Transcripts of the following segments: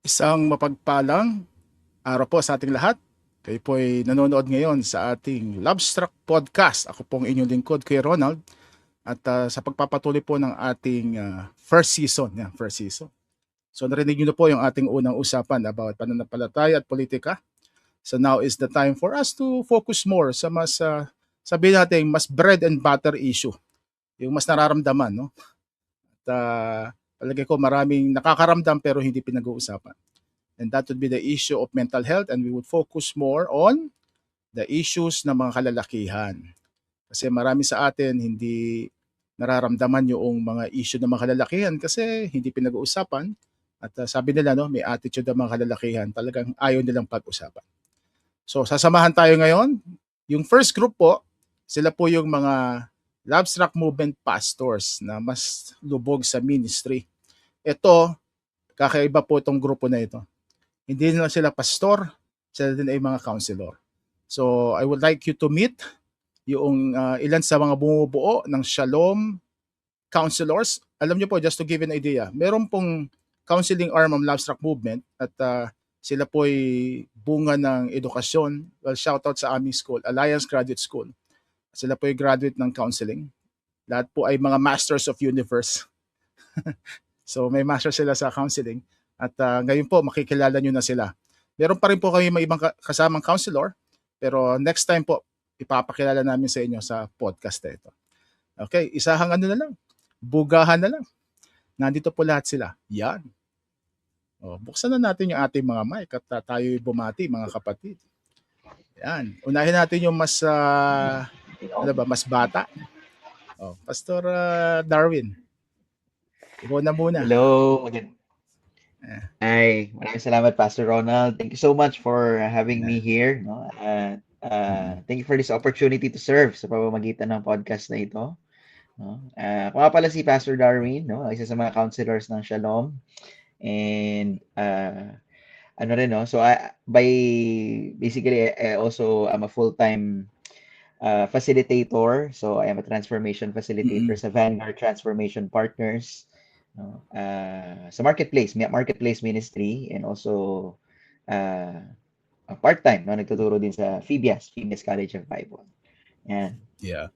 Isang mapagpalang araw po sa ating lahat. Kayo po ay nanonood ngayon sa ating Lovestruck Podcast. Ako pong inyong lingkod, Kuya Ronald. At sa pagpapatuloy po ng ating first season. First season. So narinig nyo na po yung ating unang usapan about pananampalataya at politika. So now is the time for us to focus more sa mas, sabihin natin, mas bread and butter issue. Yung mas nararamdaman, no? At palagay ko maraming nakakaramdam pero hindi pinag-uusapan. And that would be the issue of mental health, and we would focus more on the issues ng mga kalalakihan. Kasi marami sa atin hindi nararamdaman yung mga issue ng mga kalalakihan kasi hindi pinag-uusapan. At sabi nila, no, may attitude ng mga kalalakihan, talagang ayaw nilang pag-usapan. So sasamahan tayo ngayon. Yung first group po, sila po yung mga Lovestruck Movement pastors na mas lubog sa ministry. Ito, kakaiba po itong grupo na ito. Hindi na sila pastor, sila din ay mga counselor. So I would like you to meet yung ilan sa mga bumubuo ng Shalom Counselors. Alam niyo po, just to give you an idea, meron pong counseling arm ng Lovestruck Movement at sila po ay bunga ng edukasyon. Well, shout out sa aming school, Alliance Graduate School. Sila po ay graduate ng counseling. Lahat po ay mga Masters of Universe. So may master sila sa counseling. At ngayon po, makikilala nyo na sila. Meron pa rin po kami may ibang kasamang counselor. Pero next time po, ipapakilala namin sa inyo sa podcast na ito. Okay, isahang ano na lang. Bugahan na lang. Nandito po lahat sila. Yan. O, buksan na natin yung ating mga mic at tayo bumati, mga kapatid. Yan. Unahin natin yung mas, mas bata. O, Pastor Darwin. Ikaw na muna. Hello. Hi, maraming salamat, Pastor Ronald. Thank you so much for having me here. No? Thank you for this opportunity to serve sa pamamagitan ng podcast na ito. No? Ako nga pala si Pastor Darwin, no? Isa sa mga counselors ng Shalom. And ano rin, no? So basically, I also am a full-time facilitator. So I am a transformation facilitator sa Vanguard Transformation Partners. No? Sa marketplace ministry, and also part-time, no? Nagtuturo din sa Phoebias College of Bible. Yan. Yeah.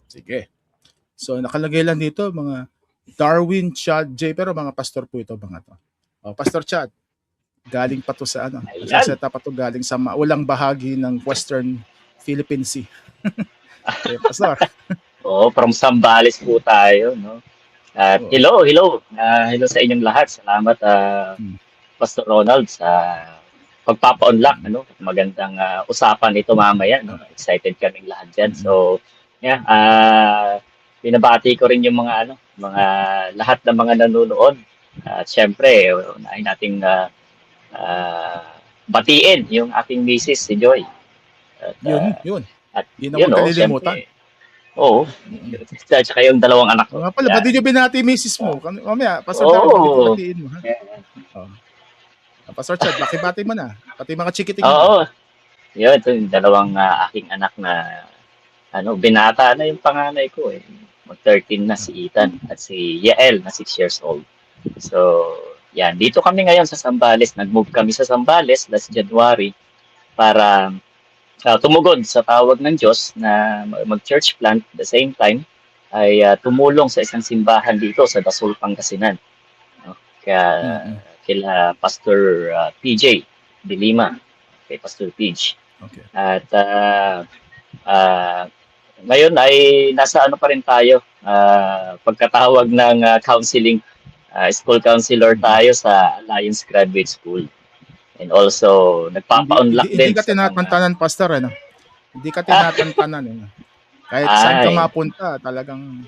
Sige. So nakalagay lang dito mga Darwin, Chad, J, pero mga pastor po ito mga to. Oh, Pastor Chad, galing pa to sa ano? Saseta pa to galing sa maulang bahagi ng Western Philippine Sea. Okay, Pastor. From Zambales po tayo, no? At hello sa inyong lahat. Salamat Pastor Ronald sa pagpapa-unlock, ano? Magandang usapan ito mamaya, no? Excited kaming lahat diyan. So, yeah, binabati ko rin yung mga lahat ng mga nanonood. At syempre, unahin nating batiin yung aking misis si Joy. At, yun. At yun ang kalilimutan. Oo. Tsaka yung dalawang anak ko. Nga pala, ba't di nyo binati misis mo? Mamaya, Pastor Darwin, batiin mo. Pastor Chad, bati mo na. Pati mga chikiting. Oo. Yun, ito yung dalawang aking anak na binata na yung panganay ko eh. Mag-13 na si Ethan at si Yael na 6 years old. So, yan. Dito kami ngayon sa Zambales. Nag-move kami sa Zambales last January para tumugod sa tawag ng Diyos na mag-church plant at the same time ay tumulong sa isang simbahan dito sa Dasol, Pangasinan. No? Kila Pastor PJ de Lima, kay Pastor PJ. Okay. At ngayon ay nasa pa rin tayo, pagkatawag ng counseling, school counselor tayo sa Alliance Graduate School. And also, nagpapa-unlock din. Hindi ka tinatantanan, Pastor, ano? Hindi ka tinatantanan, eh. Kahit saan ka mapunta, talagang...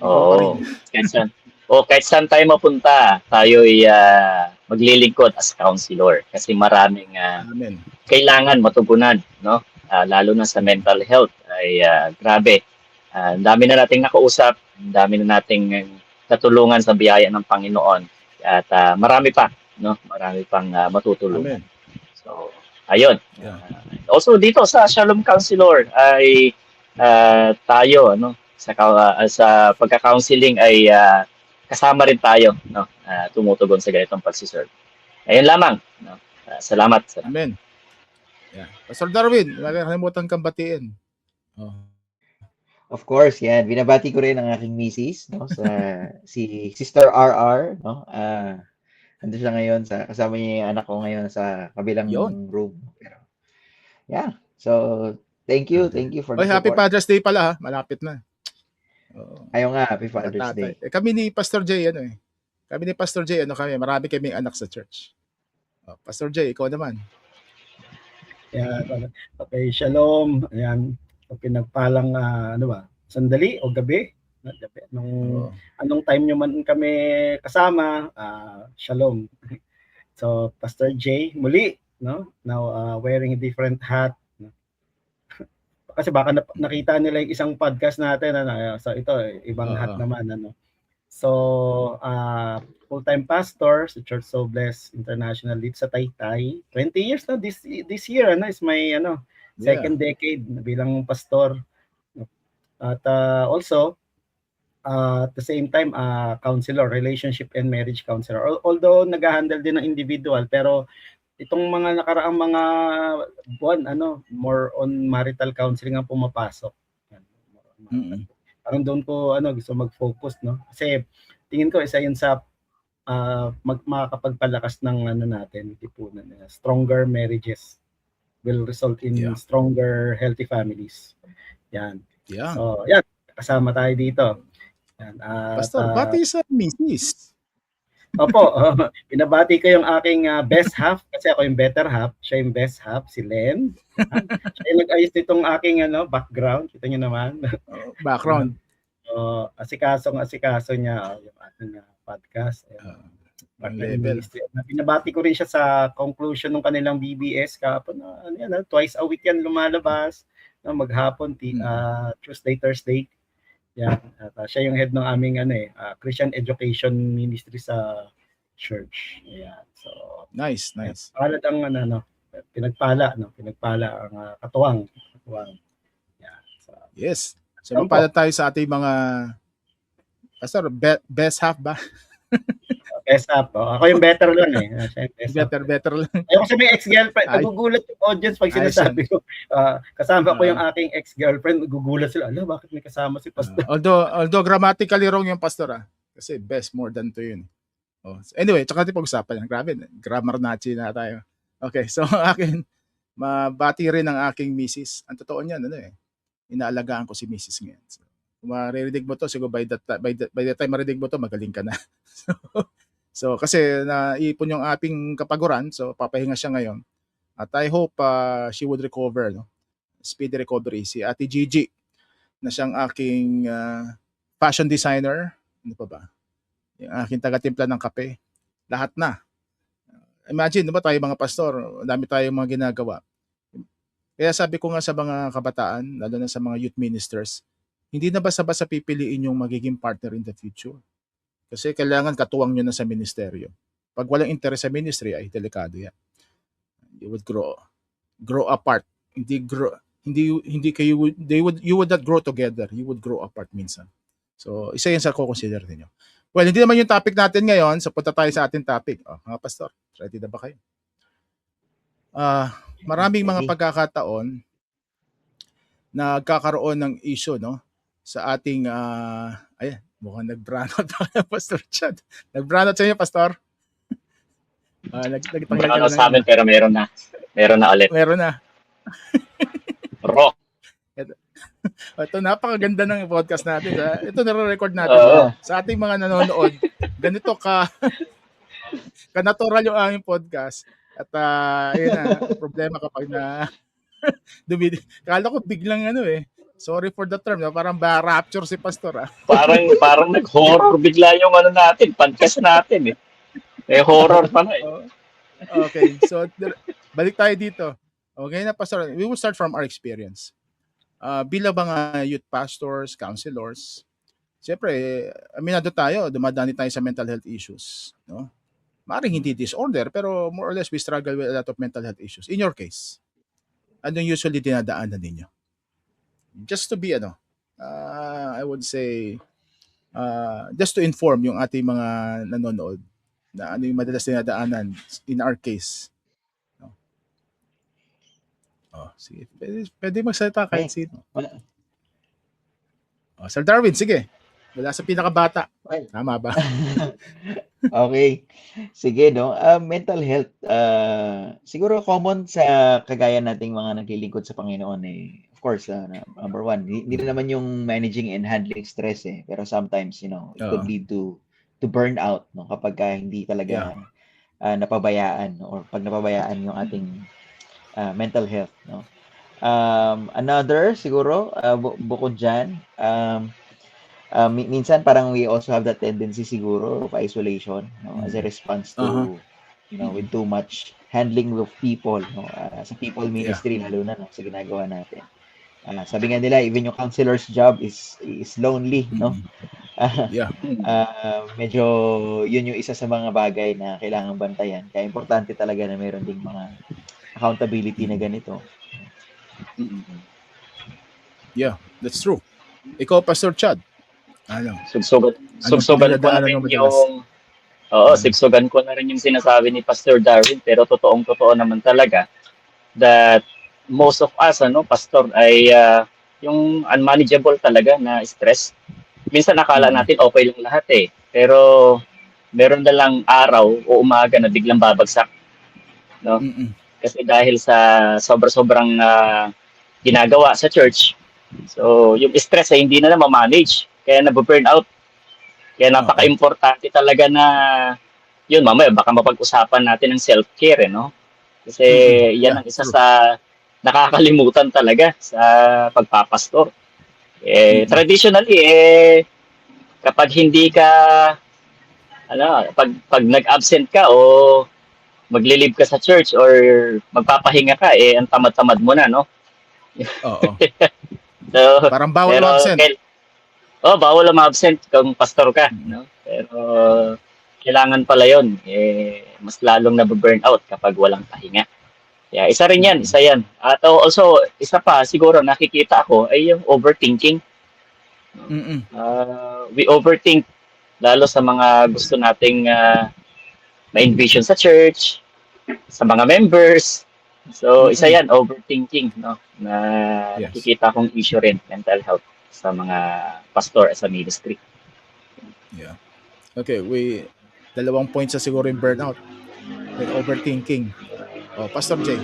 Oo. Kahit saan tayo mapunta, tayo ay maglilingkod as counselor. Kasi maraming kailangan matugunan, no? Lalo na sa mental health, ay grabe. Ang dami na nating nakausap, ang dami na nating katulungan sa biyaya ng Panginoon. At marami pa. No, marami pang matutulungan. Amen. So, ayun. Yeah. Also dito sa Shalom Counselor ay tayo sa pagka-counseling ay kasama rin tayo, no. tumutugon sa ganitong pagsiserve. Ayun lamang. No? Salamat. Amen. Yeah. Pastor Darwin, wala kalimutan kang batiin. Oh. Of course, yan. Binabati ko rin ang aking misis, no, si Sister RR, no. Nandun siya ngayon kasama niya yung anak ko ngayon sa kabilang Yun. room. Pero yeah. So, thank you for the Happy support. Father's Day pala ha. Malapit na. Ayaw nga, Happy Father's Day. Kami ni Pastor J, marami kaming anak sa church. Pastor J, ikaw naman. Yeah, okay, shalom. Ayan, pinagpalang sandali o gabi. Anong time nyo man kami kasama, shalom. So, Pastor J, muli, no? Now, wearing a different hat. No? Kasi baka nakita nila yung isang podcast natin, so ito, ibang hat naman, So, full-time pastor sa Church So Blessed International dito sa Taytay. 20 years na this year is my second decade bilang pastor. At also at the same time counselor, relationship and marriage counselor. Although nag-handle din ng individual, pero itong mga nakaraang mga buwan more on marital counseling ang pumapasok. Parang doon ko gusto mag-focus, no? Kasi tingin ko isa yun sa makakapagpalakas ng natin, tipunan. Stronger marriages will result in stronger healthy families. Yan. So, yan, kasama tayo dito. Yan. Pastor, bati sa misis. Opo, pinabati ko yung aking best half kasi ako yung better half, siya yung best half, si Len. Siya yung nag-ayos nitong aking background, kita niyo naman. Background. Asikaso niya yung ating podcast. Pinabati ko rin siya sa conclusion ng kanilang BBS kahapon. Twice a week yan lumalabas. Maghapon, Tuesday, Thursday. Yan. At siya yung head ng aming Christian Education Ministry sa church. Yan. So, nice. Palad ang pinagpala ang katuwang. Yan. So, yes. So, magpala tayo sa ating mga Pastor, best half ba? Best half. Ako yung better lang Better lang. Ayoko sa may ex-girlfriend. Nagugulat yung audience pag sinasabi ko. Kasama ko yung aking ex-girlfriend. Nagugulat sila. Bakit may kasama si Pastor? Although grammatically wrong yung Pastor. Kasi best more than to yun. Anyway, tsaka natin pag-usapan yan. Grabe, grammar Nazi na tayo. Okay, so akin, mabati rin ang aking misis. Ang totoo niyan, inaalagaan ko si misis ngayon. So, kung maririnig mo to, siguro by the time marinig mo to, magaling ka na. So kasi naipon yung ating kapaguran, so papahinga siya ngayon. At I hope she would recover, speedy recovery. Si Ate Gigi, na siyang aking fashion designer, ano pa ba? Yung aking taga-timpla ng kape. Lahat na. Imagine, tayo mga pastor, dami tayong mga ginagawa. Kaya sabi ko nga sa mga kabataan, lalo na sa mga youth ministers, hindi na basta-basta pipiliin yung magiging partner in the future. Kasi kailangan katuwang nyo na sa ministeryo. Pag walang interest sa ministry, ay delikado yan. You would grow apart. You would not grow together. You would grow apart minsan. So, isa yan sa kukonsider ninyo. Well, hindi naman yung topic natin ngayon. So, punta tayo sa ating topic. Mga pastor, ready na ba kayo? Maraming mga pagkakataon na nagkakaroon ng issue, sa ating mukhang nag-brownout pa Pastor Chad. Nag-brownout sa inyo, Pastor? Brownout sa amin, pero meron na. Meron na ulit. Meron na. Rock. Ito, napakaganda ng podcast natin. Ito, nare-record natin. Sa ating mga nanonood, ganito ka-natural yung aming podcast. At ayun na, problema kapag kala ko biglang sorry for the term, parang ba-rapture si Pastor. Parang nag-horror bigla yung natin, podcast natin . Horror pala . Okay, so balik tayo dito. Okay na Pastor, we will start from our experience. Bilang mga youth pastors, counselors, siyempre, aminado tayo, dumadani tayo sa mental health issues. Maring hindi disorder, pero more or less we struggle with a lot of mental health issues. In your case, anong usually dinadaanan ninyo? Just to be I would say just to inform yung ating mga nanonood, na ano yung madalas dinadaanan in our case. No? Sige. Pwede magsalita kahit sino. Sir Darwin, sige. Wala sa pinakabata. Well, Tama ba? okay. Sige, no? Mental health, siguro common sa kagaya nating mga naglilingkod sa Panginoon eh. Of course, number one, hindi na naman yung managing and handling stress eh. Pero sometimes, it could lead to burnout, no? Kapag hindi talaga napabayaan, no? Or pag napabayaan yung ating mental health, no? Another, siguro, bukod dyan, minsan parang we also have that tendency siguro of isolation, no, as a response to with too much handling with people, no, sa people ministry lalo na, no, sa ginagawa natin. Sabi nga nila even yung counselor's job is lonely, no. Medyo yun yung isa sa mga bagay na kailangang bantayan, kaya importante talaga na meron ding mga accountability na ganito. Yeah, that's true. Ikaw, Pastor Chad. Ano? Sugsugan ko na rin yung sugsugan ko na rin yung sinasabi ni Pastor Darwin, pero totoong-totoo naman talaga that most of us, Pastor, ay yung unmanageable talaga na stress. Minsan nakala natin okay lang lahat eh, pero meron na lang araw o umaga na biglang babagsak. No? Kasi dahil sa sobrang ginagawa sa church, so yung stress ay hindi na ma-manage. Kaya nabu-burn out. Kaya napaka-importante talaga na yun, mamaya baka mapag-usapan natin ng self-care, no? Kasi yan ang isa sa nakakalimutan talaga sa pagpapastor. Traditionally, kapag hindi ka, pag nag-absent ka o magli-leave ka sa church or magpapahinga ka, ang tamad-tamad mo na, no? Oo. So, parang bawal absent. Bawal na ma-absent kung pastor ka, no? Pero kailangan pala 'yon, mas lalong nabu-burn out kapag walang pahinga. Kaya isa yan. At also, isa pa siguro nakikita ako ay yung overthinking. We overthink lalo sa mga gusto nating ma-envision sa church, sa mga members. So, isa yan, overthinking, no? Na nakikita kong issue rin, mental health sa mga pastor sa ministry. Yeah. Okay, dalawang points na siguro yung burnout. Then overthinking. Pastor Jay,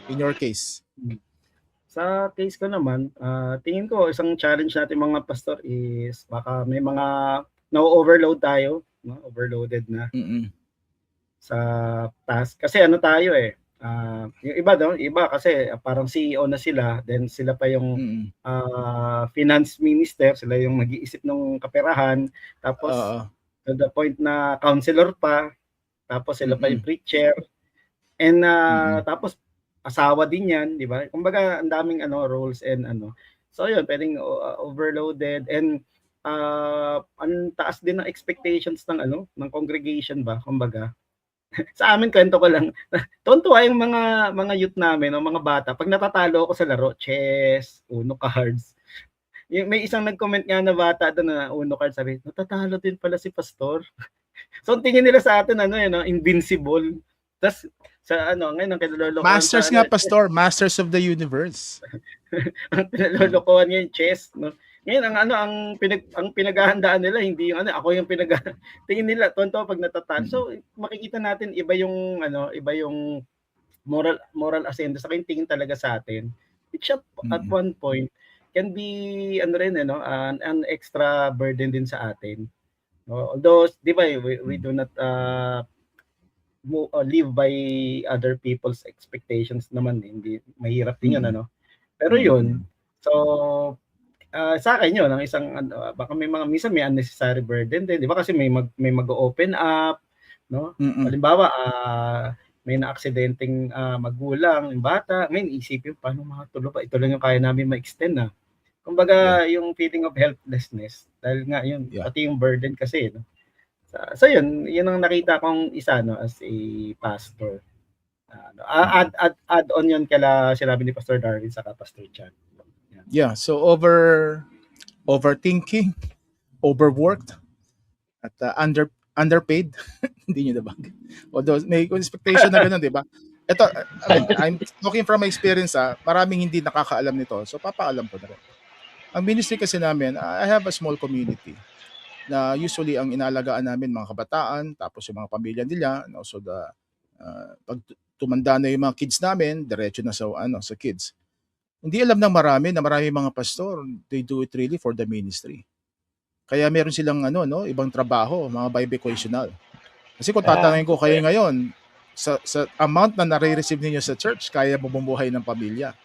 in your case. Sa case ko naman, tingin ko isang challenge natin mga pastor is baka may mga na-overload tayo, no? Overloaded na sa task. Kasi tayo yung iba kasi parang CEO na sila, then sila pa yung finance minister, sila yung nag-iisip ng kaperahan, tapos to the point na counselor pa, tapos sila pa yung preacher, and tapos asawa din yan, di ba? Kumbaga ang daming roles and so yun, pwedeng overloaded, and ang taas din ng expectations ng congregation ba, kumbaga. Sa amin, kwento ko lang, tuwa yung mga youth namin, mga bata, pag natatalo ako sa laro, chess, Uno cards, may isang nag-comment nga na bata doon na Uno cards, sabi, natatalo din pala si pastor. So tingin nila sa atin invincible. Tapos sa ngayon ang kinalolokohan, Masters nga pastor, Masters of the Universe. ang kinalolokohan niya yung chess, no? Ngayon ang pinaghahandaan nila hindi yung ako yung tingin nila tonto pag natatalo. So makikita natin iba yung moral ascendant sa tingin talaga sa atin. It shall at one point can be an extra burden din sa atin. Although di ba we do not live by other people's expectations naman, hindi mahirap din yun pero yun, so sa akin yun, ang isang baka may mga minsan may unnecessary burden din, di ba? Kasi may mag-open up, no? Halimbawa, may na-aksidenteng magulang, yung bata, ngayon isipin paano makatulo pa, ito lang yung kaya namin ma-extend Kumbaga, yung feeling of helplessness, dahil nga yun, pati yung burden kasi, no? So yun ang nakita kong isa as a pastor. Add on yun kala sinabi ni Pastor Darwin saka Pastor Chan. Yeah, so overthinking, overworked, at underpaid. Hindi nyo nabanggit. Although may expectation na gano'n, di ba? Ito, again, I'm talking from my experience, maraming hindi nakakaalam nito. So, papaalam ko na rin. Ang ministry kasi namin, I have a small community na usually ang inalagaan namin mga kabataan, tapos yung mga pamilya nila, and also pag tumanda na yung mga kids namin, diretso na sa kids. Hindi alam ng marami na marami mga pastor, they do it really for the ministry. Kaya meron silang ibang trabaho, mga bivocational. Kasi kung tatanungin ko kayo ngayon, sa amount na nare-receive ninyo sa church, kaya mo bumuhay ng pamilya.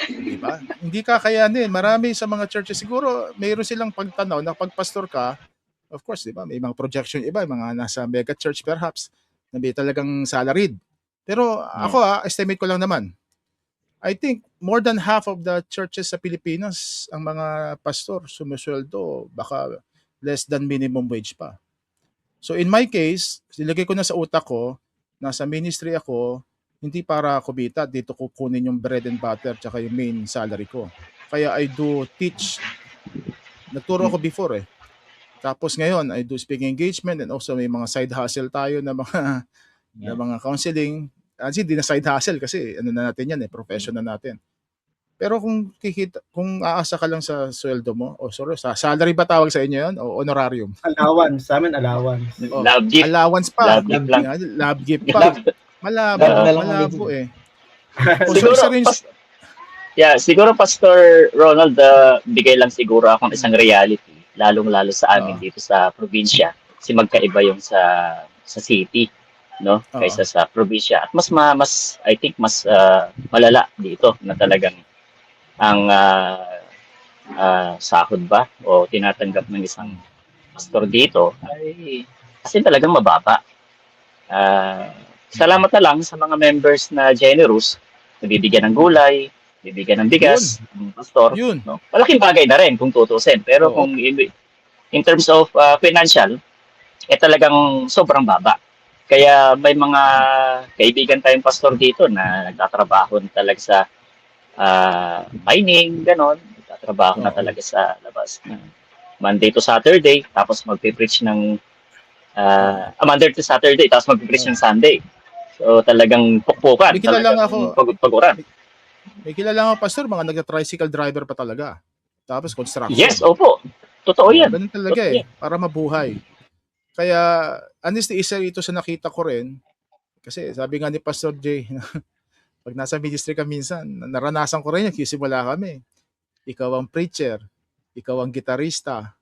Di ba? Hindi kakayanin. Marami sa mga churches, siguro mayroon silang pagtanaw na pagpastor ka, of course, di ba? May mga projection iba, mga nasa mega church perhaps, na may talagang salaried. Pero ako, estimate ko lang naman. I think more than half of the churches sa Pilipinas, ang mga pastor sumusweldo baka less than minimum wage pa. So in my case, nilagay ko na sa utak ko, nasa ministry ako, hindi para kumita, dito ko kunin yung bread and butter tsaka yung main salary ko. Kaya I do teach. Nagturo ako before eh. Tapos ngayon, I do speaking engagement and also may mga side hustle tayo na mga counseling. Kasi hindi na side hustle kasi na natin yan profession na natin. Pero kung aasa ka lang sa sweldo mo, sa salary ba tawag sa inyo yun? O honorarium? Allowance, sa amin allowance. Love gift. Allowance pa. Love gift lang. Love gift pa. Malabo eh. Siguro Pastor Ronald, bigay lang siguro akong isang reality, lalong-lalo sa amin dito sa probinsya. Kasi magkaiba yung sa city, no? Kaysa sa probinsya. At mas I think mas malala dito na talagang ang sahod ba o tinatanggap ng isang pastor dito ay kasi talagang mababa. Salamat na lang sa mga members na generous, nabibigyan ng gulay, bibigyan ng bigas, ng pastor. No? Malaking bagay na rin kung tutusin. Pero kung in terms of financial, talagang sobrang baba. Kaya may mga kaibigan tayong pastor dito na nagtatrabaho talaga sa mining, ganon. Nagtatrabaho na talaga sa labas. Monday to Saturday, tapos magpipreach ng Monday to Saturday, tapos magpipreach ng Sunday. So talagang pukpukan. May kilala ako. Paguran. May kilala ako, pastor, mga nagka-tricycle driver pa talaga. Tapos construction. Yes, opo. Totoo yan. Ganun talaga para mabuhay. Kaya, honestly, isa ito sa nakita ko rin, kasi sabi nga ni Pastor Jay, pag nasa ministry ka minsan, naranasan ko rin yung simula kami. Ikaw ang preacher, ikaw ang gitarista,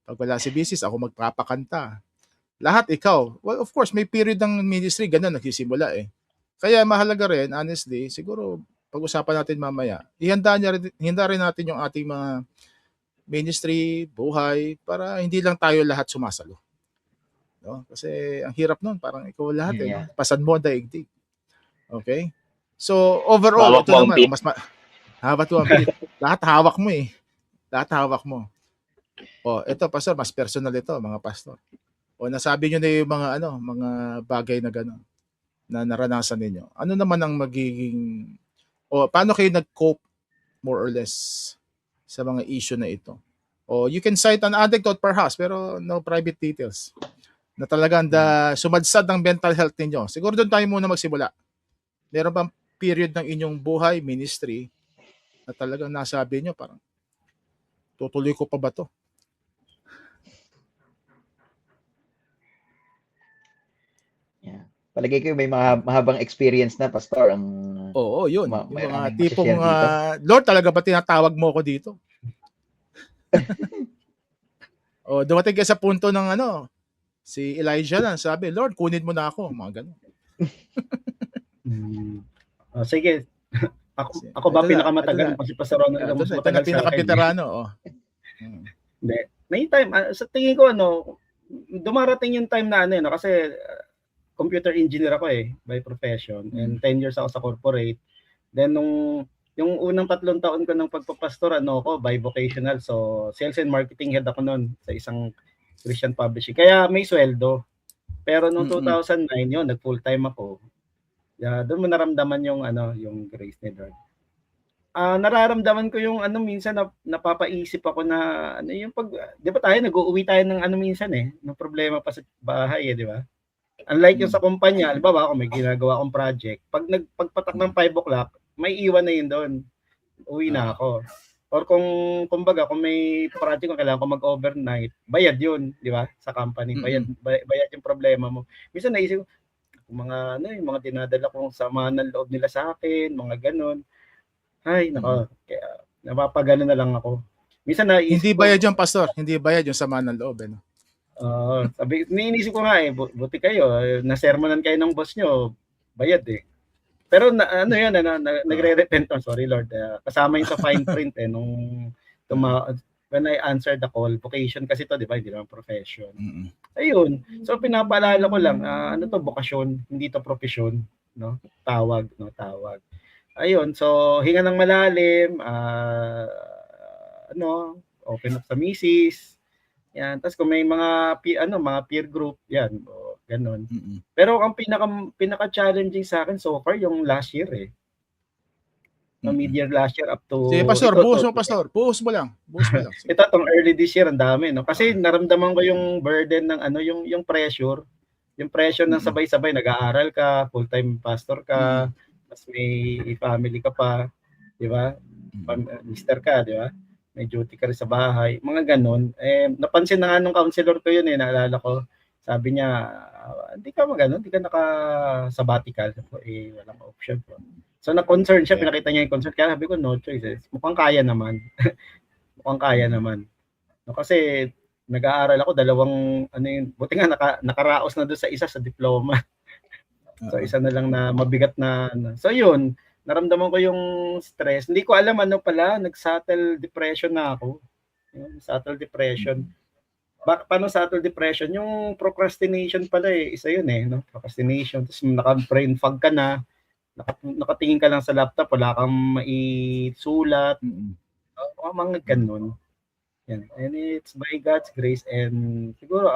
pag wala si business, ako magpapakanta. Lahat ikaw. Well, of course, may period ng ministry, ganun nagsisimula eh. Kaya mahalaga rin, honestly, siguro, pag-usapan natin mamaya, ihanda rin natin yung ating mga ministry, buhay, para hindi lang tayo lahat sumasalo. No? Kasi ang hirap nun, parang ikaw lahat pasan mo ang daigdig. Okay? So, overall, ito naman, lahat hawak mo eh. Lahat hawak mo. Ito, pastor, mas personal ito, mga pastor. Nasabi nyo na yung mga bagay na gano'n na naranasan ninyo. Ano naman ang magiging, paano kayo nag-cope more or less sa mga issue na ito? You can cite an anecdote perhaps, pero no private details. Na talagang sumadsad ng mental health ninyo. Siguro doon tayo muna magsimula. Meron bang period ng inyong buhay, ministry, na talagang nasabi nyo, parang, tutuloy ko pa ba to? Yeah. Palagay ko may mahabang experience na, Pastor. Oo, yun. Yung mga tipong, Lord, talaga ba tinatawag mo ko dito? Dumating ka sa punto ng si Elijah na sabi, Lord, kunin mo na ako. Mga ganun. Sige. Ako ba pinakamatagal pa si Pastor Ronald? Ito na pinaka-veterano. Hindi. May time. Sa tingin ko, dumarating yung time na kasi computer engineer ako by profession. And 10 years ako sa corporate. Then, yung unang 3 taon ko ng pagpapastor, bivocational. So, sales and marketing head ako noon sa isang Christian publishing. Kaya may sweldo. Pero noong 2009 yun, nag full time ako. Doon mo naramdaman yung grace ni Lord. nararamdaman ko yung minsan napapaisip ako na yung 'di ba tayo nag-uuwi tayo ng minsan ng problema pa sa bahay, 'di ba? Unlike yung sa kumpanya, halimbawa ako may ginagawa akong project, pagpatak ng 5 o'clock, may iwan na yun doon. Uwi na ako. Or kumbaga kung may project kung kailangan ko mag-overnight, bayad yun, 'di ba? Sa company, bayad yung problema mo. Minsan naisip ko mga yung mga dinadala kong sama ng loob nila sa akin, mga ganun. Ay, nako. Kaya napapagano na lang ako. Minsan Hindi bayad yung pastor, hindi bayad yung sama ng loob. Iniisip ko nga buti kayo, nasermonan kayo ng boss nyo, bayad Pero nagre-repent sorry Lord. Kasama yung sa fine print nung when I answered the call, vocation kasi to, di ba? Hindi naman profession. Ayun. So pinapaalala ko lang, ano to, bokasyon, hindi to profesyon, no? Tawag. Ayun, so hinga ng malalim, open up sa misis. Yan, tapos kung may mga peer group, yan, ganun. Pero ang pinaka-challenging sa akin so far yung last year mid-year last year up to sige, pastor, buhos mo lang. Ito tong early this year ang dami, no? Kasi naramdaman ko yung burden ng yung pressure ng sabay-sabay nag-aaral ka, full-time pastor ka, tapos may family ka pa, di ba? Mister ka, di ba? May duty ka rin sa bahay, mga ganun. Napansin na nga nung counselor ko yun naalala ko. Sabi niya, hindi ka naka-sabbatical. Walang option po. So na-concern siya, pinakita niya yung concern. Kaya sabi ko, no choice. Mukhang kaya naman. No, kasi nag-aaral ako, buti nga nakaraos na doon sa isa sa diploma. So isa na lang na mabigat na. So yun, naramdaman ko yung stress. Hindi ko alam nag-subtle depression na ako. Subtle depression. Paano subtle depression? Yung procrastination pala isa yun no? Procrastination. Tapos naka-brain fog ka na. Nakatingin ka lang sa laptop, wala kang maisulat. Mga ganun. Yan. And it's by God's grace and siguro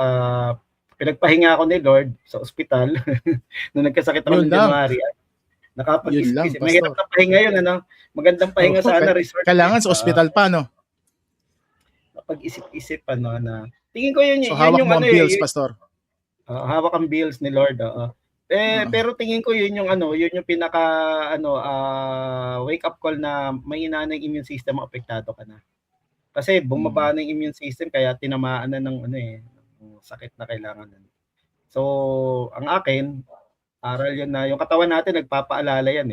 pinagpahinga ako ni Lord sa ospital nung nagkasakit ako ng January. Nakapag-isip. Mahirap na pahinga yun, magandang pahinga sana resort. Kailangan sa ospital pa, no? Kapag-isip-isip, na tingin ko yun. So, hawak mo ang bills, pastor? Hawak ang bills ni Lord, pero tingin ko yun yung pinaka, wake up call na may ina ng immune system, apektado ka na. Kasi bumaba na yung immune system, kaya tinamaan na ng sakit na kailangan. So, ang akin, aral yun na yung katawan natin nagpapaalala yan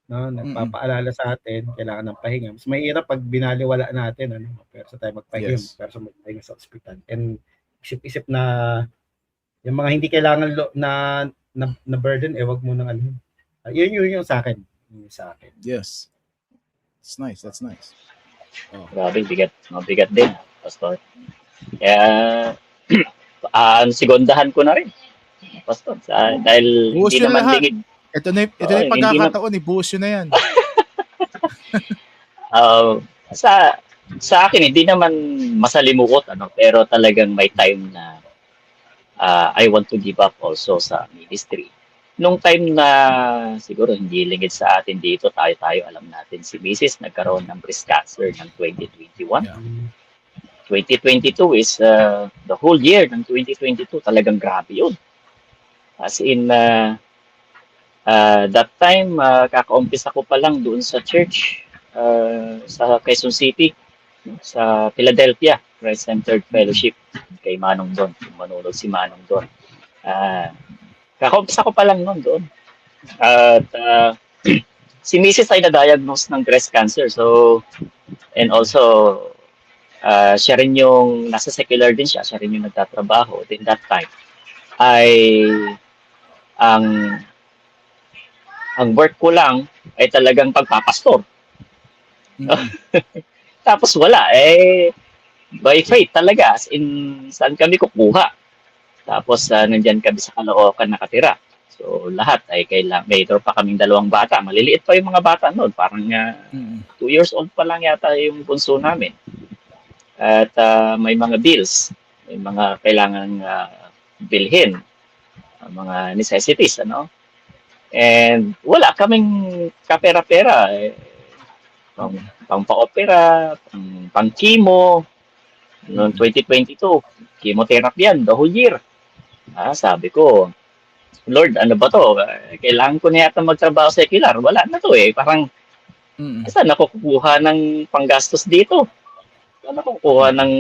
no, nagpapaalala sa atin kailangan ng pahinga. Mas mahirap pag binaliwala natin pero sa tayo magpahinga, pero sa magpahinga sa ospital. And isip-isip na yung mga hindi kailangan na burden wag mo nang yun yung sa akin. Yes. That's nice. Grabe, mabigat din, pastor. Kaya sigondahan ko na rin. Pastor, dahil buhos hindi naman lahat. lingid. Ito na yung pagkakataon, buhos yun na yan. Sa akin, hindi naman masalimuot, pero talagang may time na I want to give up also sa ministry. Nung time na siguro hindi lingid sa atin dito, tayo alam natin, si Mrs. nagkaroon ng breast cancer ng 2021. Yeah. 2022 is the whole year ng 2022, talagang grabe yun. As in, that time, kaka-umpisa ko pa lang doon sa church sa Quezon City, sa Philadelphia, Christ-Centered Fellowship, kay Manong doon, manunod si Manong doon. Kaka-umpisa ko pa lang noon doon. At si Mrs. ay na-diagnose ng breast cancer. So, and also, siya rin yung, nasa secular din siya rin yung nagtatrabaho. At in that time, ang work ko lang ay talagang pagpapastor. Tapos wala, by faith talaga, as in, saan kami kukuha. Tapos nandyan kami sa Caloocan nakatira. So lahat ay kailangan, may pa kaming 2 bata. Maliliit pa yung mga bata noon, parang 2 years old pa lang yata yung bunso namin. At may mga bills, may mga kailangan bilhin, mga necessities, And wala kaming kapera-pera. pang pa-opera, pang chemo. Noong 2022, chemotherapy yan, the whole year. Sabi ko, Lord, ano ba to? Kailangan ko na yata magtrabaho secular. Wala na to eh. Parang, saan ako kukuha ng panggastos dito? Saan ako kukuha ng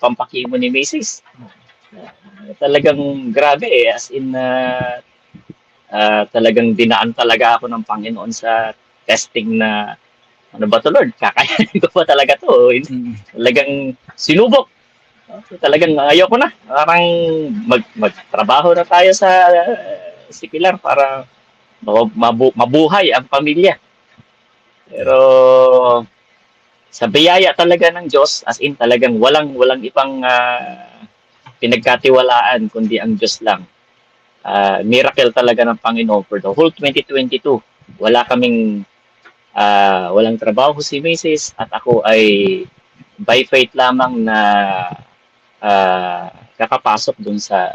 pampakimo ni Mrs.? Talagang grabe eh. As in, talagang dinaan talaga ako ng Panginoon sa testing na, ano ba to Lord? Kakayanin ko ba talaga to? Talagang sinubok. Talagang ayoko na. Parang magtrabaho na tayo sa secular para mabuhay ang pamilya. Pero sa biyaya talaga ng Diyos, as in talagang walang ibang pinagkatiwalaan kundi ang Diyos lang. Miracle talaga ng Panginoon for the whole 2022. Walang trabaho si Mrs. at ako ay by faith lamang na kakapasok dun sa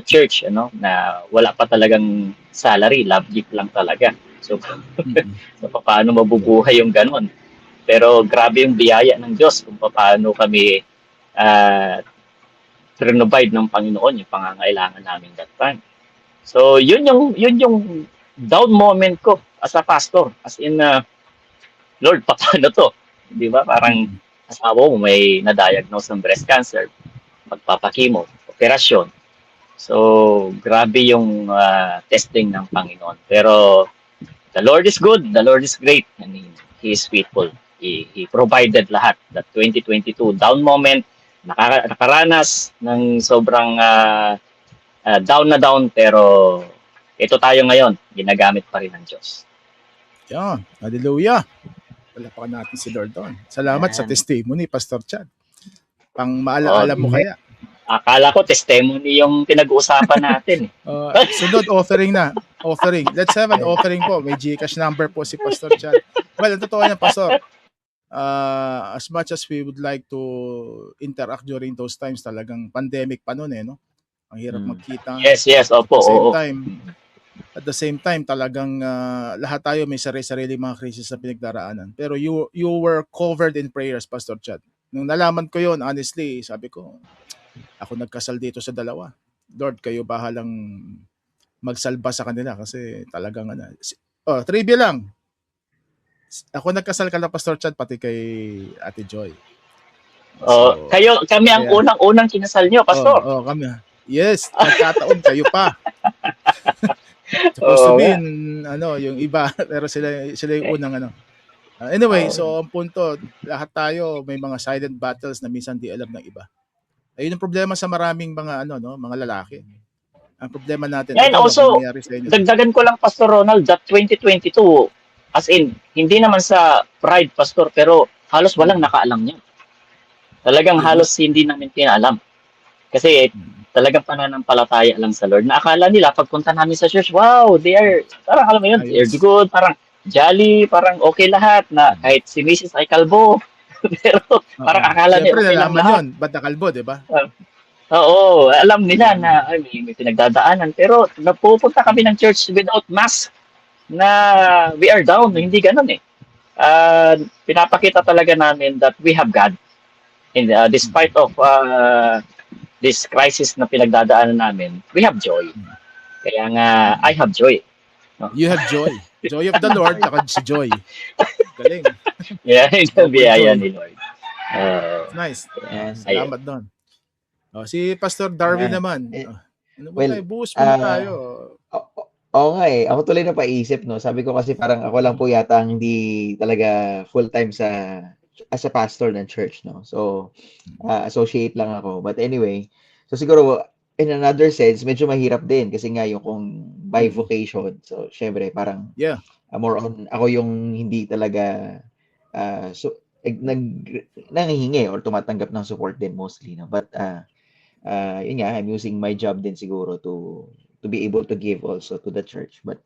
church, na wala pa talagang salary, love gift lang talaga. So, paano mabubuhay yung ganon? Pero grabe yung biyaya ng Diyos kung paano kami provide ng Panginoon yung pangangailangan namin that time. So, yun yung down moment ko as a pastor. As in, Lord, paano to? Di ba? Parang asawa mo may na-diagnose ng breast cancer, magpapakimo, operasyon. So, grabe yung testing ng Panginoon. Pero, the Lord is good, the Lord is great, and He is faithful. He provided lahat. That 2022 down moment, nakaranas ng sobrang down na down, pero ito tayo ngayon, ginagamit pa rin ng Diyos. Yan, hallelujah. Palapakan natin si Lord doon. Salamat sa testimony, Pastor Chad. Pang maalaala mo kaya. Akala ko testimony yung pinag-uusapan natin. Sunod, offering na. Offering. Let's have an offering po. May GCash number po si Pastor Chad. Well, ang totoo niya, Pastor, as much as we would like to interact during those times, talagang pandemic pa noon no? Ang hirap magkita. Yes, opo. At the same time, talagang lahat tayo may sarili-sarili mga crisis na pinagdaraanan. Pero you were covered in prayers, Pastor Chad. Nung nalaman ko yon, honestly, sabi ko, ako nagkasal dito sa dalawa. Lord, kayo bahalang magsalba sa kanila kasi talagang trivia lang. Ako nagkasal ka na, Pastor Chad, pati kay Ate Joy. So, kami ang unang kinasal nyo, Pastor. Kami. Yes, nagkataon kayo pa. Supposed to be yung iba, pero sila yung unang Anyway, so ang punto, lahat tayo may mga silent battles na minsan di alam ng iba. Ayun ang problema sa maraming mga mga lalaki. Ang problema natin. And also, dagdagan ko lang, Pastor Ronald, that 2022, as in, hindi naman sa pride, Pastor, pero halos walang nakaalam niya. Talagang halos hindi namin pinaalam. Kasi talagang pananampalataya lang sa Lord. Naakala nila, pagpunta namin sa church, wow, parang alam mo yun, they're good, parang jolly, parang okay lahat, na kahit si Mrs. ay kalbo. Pero parang akala nila okay lang lahat. Yun, ba't nakalbo, di ba? Oo, alam nila na may pinagdadaanan. Pero napupunta kami ng church without mask na we are down. Hindi ganun eh. Pinapakita talaga namin that we have God. And despite of this crisis na pinagdadaanan namin, we have joy. Kaya nga, I have joy. No? You have joy. Joy of the Lord, saka si Joy. Galing. Yeah, yung biyaya ni Lord. Nice. Salamat doon. Si Pastor Darwin naman. Buhos mo tayo. Oo nga eh. Ako tuloy na paisip, no? Sabi ko kasi parang ako lang po yata hindi talaga full-time as a pastor ng church, no? So, associate lang ako. But anyway, so siguro, in another sense, medyo mahirap din kasi nga yung kung by vocation. So, syempre, parang more on, ako yung hindi talaga nanghihingi or tumatanggap ng support din mostly, no? But, yun nga, I'm using my job din siguro to be able to give also to the church. But,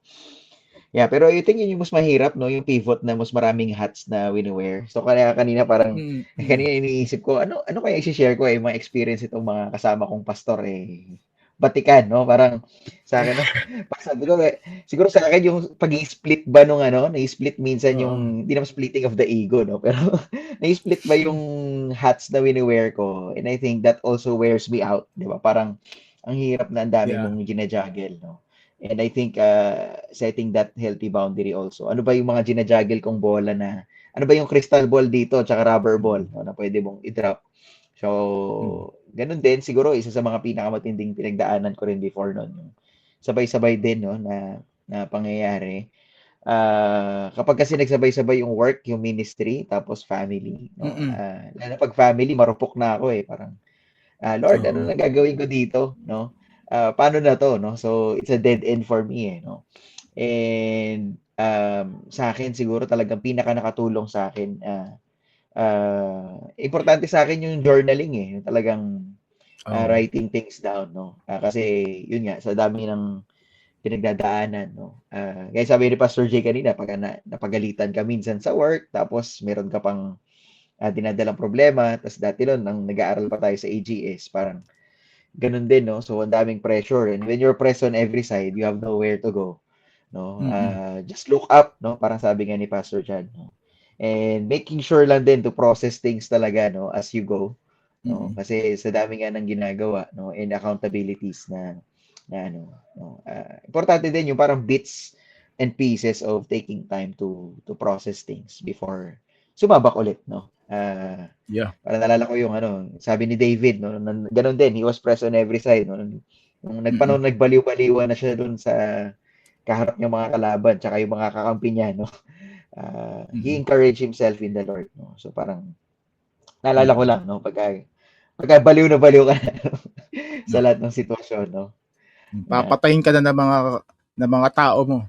yeah, pero I think yun yung mas mahirap, no? Yung pivot na mas maraming hats na wini-wear. So, kanina parang, kanina iniisip ko, ano kaya i-share ko mga experience itong mga kasama kong pastor batikan, no? Parang sa akin, no? Sabi ko, siguro sa akin yung pag-i-split ba nung ano, na-split minsan Oo. yung, hindi naman splitting of the ego, no? Pero na-split ba yung hats na wini-wear ko? And I think that also wears me out, di ba? Parang ang hirap na ang dami Yeah. mong ginajuggle, no? And I think setting that healthy boundary also. Ano ba yung mga ginajuggle kong bola na, ano ba yung crystal ball dito, tsaka rubber ball, no, na pwede mong i-drop. So, ganun din siguro isa sa mga pinakamatinding pinagdaanan ko rin before noon, yung sabay-sabay din, no, na pangyayari. Kapag kasi nagsabay-sabay yung work, yung ministry, tapos family, no. Lalo na pag family, marupok na ako eh, parang Lord, ano Oo. na gagawin ko dito, no? Paano na to, no? So, it's a dead end for me, eh, no? And sa akin siguro talagang pinaka nakatulong sa akin importante sa akin yung journaling eh, yung talagang Oo. writing things down, no? Kasi yun nga, sa dami ng pinagdadaanan, no? Kaya sabi ni Pastor Jay kanina, pag napagalitan ka minsan sa work, tapos meron ka pang dinadalang problema, tapos dati nun, nang nag-aaral pa tayo sa AGS, parang ganun din, no? So, ang daming pressure. And when you're pressed on every side, you have nowhere to go, no? Just look up, no? Parang sabi nga ni Pastor Chad, no? And making sure lang din to process things talaga, no? As you go, no? Kasi sa dami nga ng ginagawa, no? And accountabilities na ano, no? Importante din yung parang bits and pieces of taking time to process things before sumabak ulit, no? Yeah. Para naalala ko yung ano, sabi ni David, no, ganun din, he was pressed on every side, no. Nung nagbaliw-baliwan na siya dun sa kaharap ng mga kalaban, tsaka yung mga kakampi niya, no. He encouraged himself in the Lord, no. So parang naalala ko lang, no, pagka baliw na baliw ka na, no, sa lahat ng sitwasyon, no. Papatayin ka na ng mga tao mo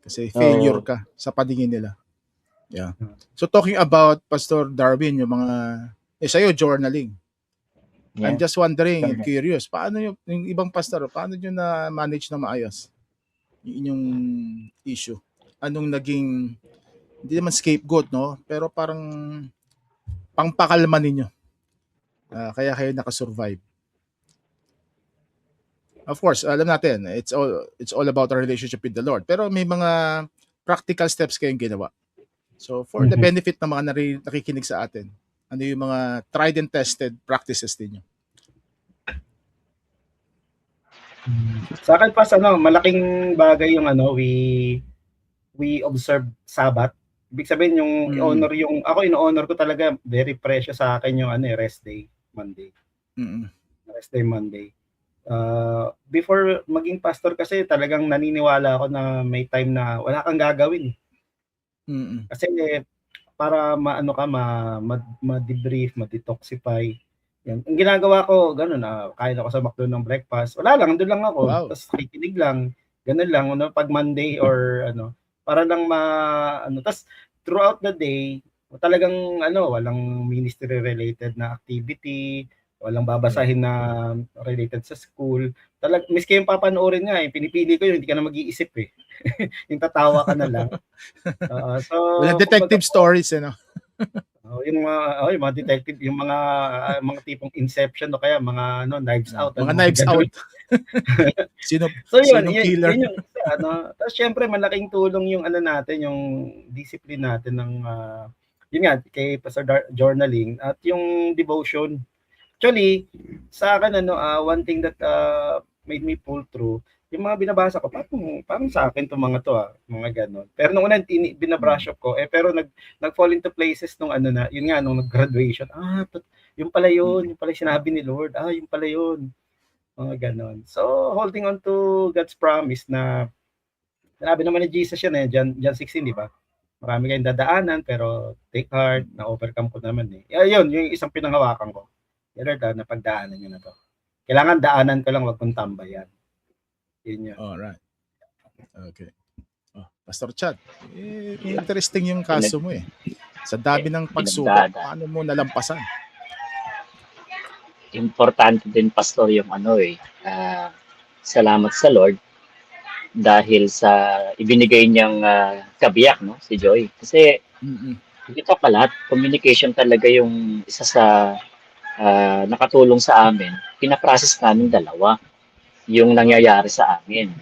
kasi failure ka sa paningin nila. Yeah. So talking about Pastor Darwin, yung mga sa'yo journaling. Yeah. I'm just wondering, curious, paano yung ibang pastor, paano nyo na-manage na maayos yung inyong issue? Anong naging, hindi naman scapegoat, no? Pero parang pangpakalma ninyo. Kaya kayo nakasurvive. Of course, alam natin, it's all about our relationship with the Lord. Pero may mga practical steps kayong ginawa. So for the benefit ng mga nakikinig sa atin, ano yung mga tried and tested practices ninyo? Sa akin pas malaking bagay yung we observe Sabbath. Ibig sabihin yung i-honor yung ako ino-honor ko talaga, very precious sa akin yung rest day Monday. Rest day Monday. Before maging pastor kasi talagang naniniwala ako na may time na wala kang gagawin. Kasi para ma-debrief, ma-detoxify. Yan. Ang ginagawa ko, ganun kain ako sa McDo ng breakfast. Wala lang, andun lang ako. Wow. Tapos nakikinig lang. Ganun lang, pag Monday or para lang tapos throughout the day, talagang walang ministry related na activity, walang babasahin na related sa school. Miski yung papanoorin nga, pinipili ko yun, hindi ka na mag-iisip eh. Yung tatawa ka na lang. So, walang detective stories, yung mga detective, yung mga tipong Inception o kaya mga Knives Out. Mga Knives Out. Sinong killer? Yun yung tapos syempre malaking tulong yung natin, yung discipline natin ng yun nga kay Pastor journaling at yung devotion. Actually, sa akin one thing that made me pull through, yung mga binabasa ko, parang sa akin itong mga to mga ganon. Pero nung una binabrush up ko, pero nag-fall into places nung yun nga, nung nag-graduation, yung pala yun sinabi ni Lord, yung pala yun. Mga ganon. So, holding on to God's promise na sinabi naman ni Jesus yan John 16, di ba? Marami kayong dadaanan, pero take heart, na-overcome ko naman eh. Yun, yung isang pinanghawakan ko. Lord, napagdaanan nyo na to. Kailangan daanan ko lang, wag kong tambayan. Yun yun. Alright. Okay. Pastor Chad, interesting yung kaso mo eh. Sa dami ng pagsubok, paano mo nalampasan? Importante din, Pastor, yung salamat sa Lord dahil sa ibinigay niyang kabiyak, no, si Joy. Kasi ito pa lahat, communication talaga yung isa sa nakatulong sa amin. Pinaprocess namin dalawa. yung nangyayari sa amin.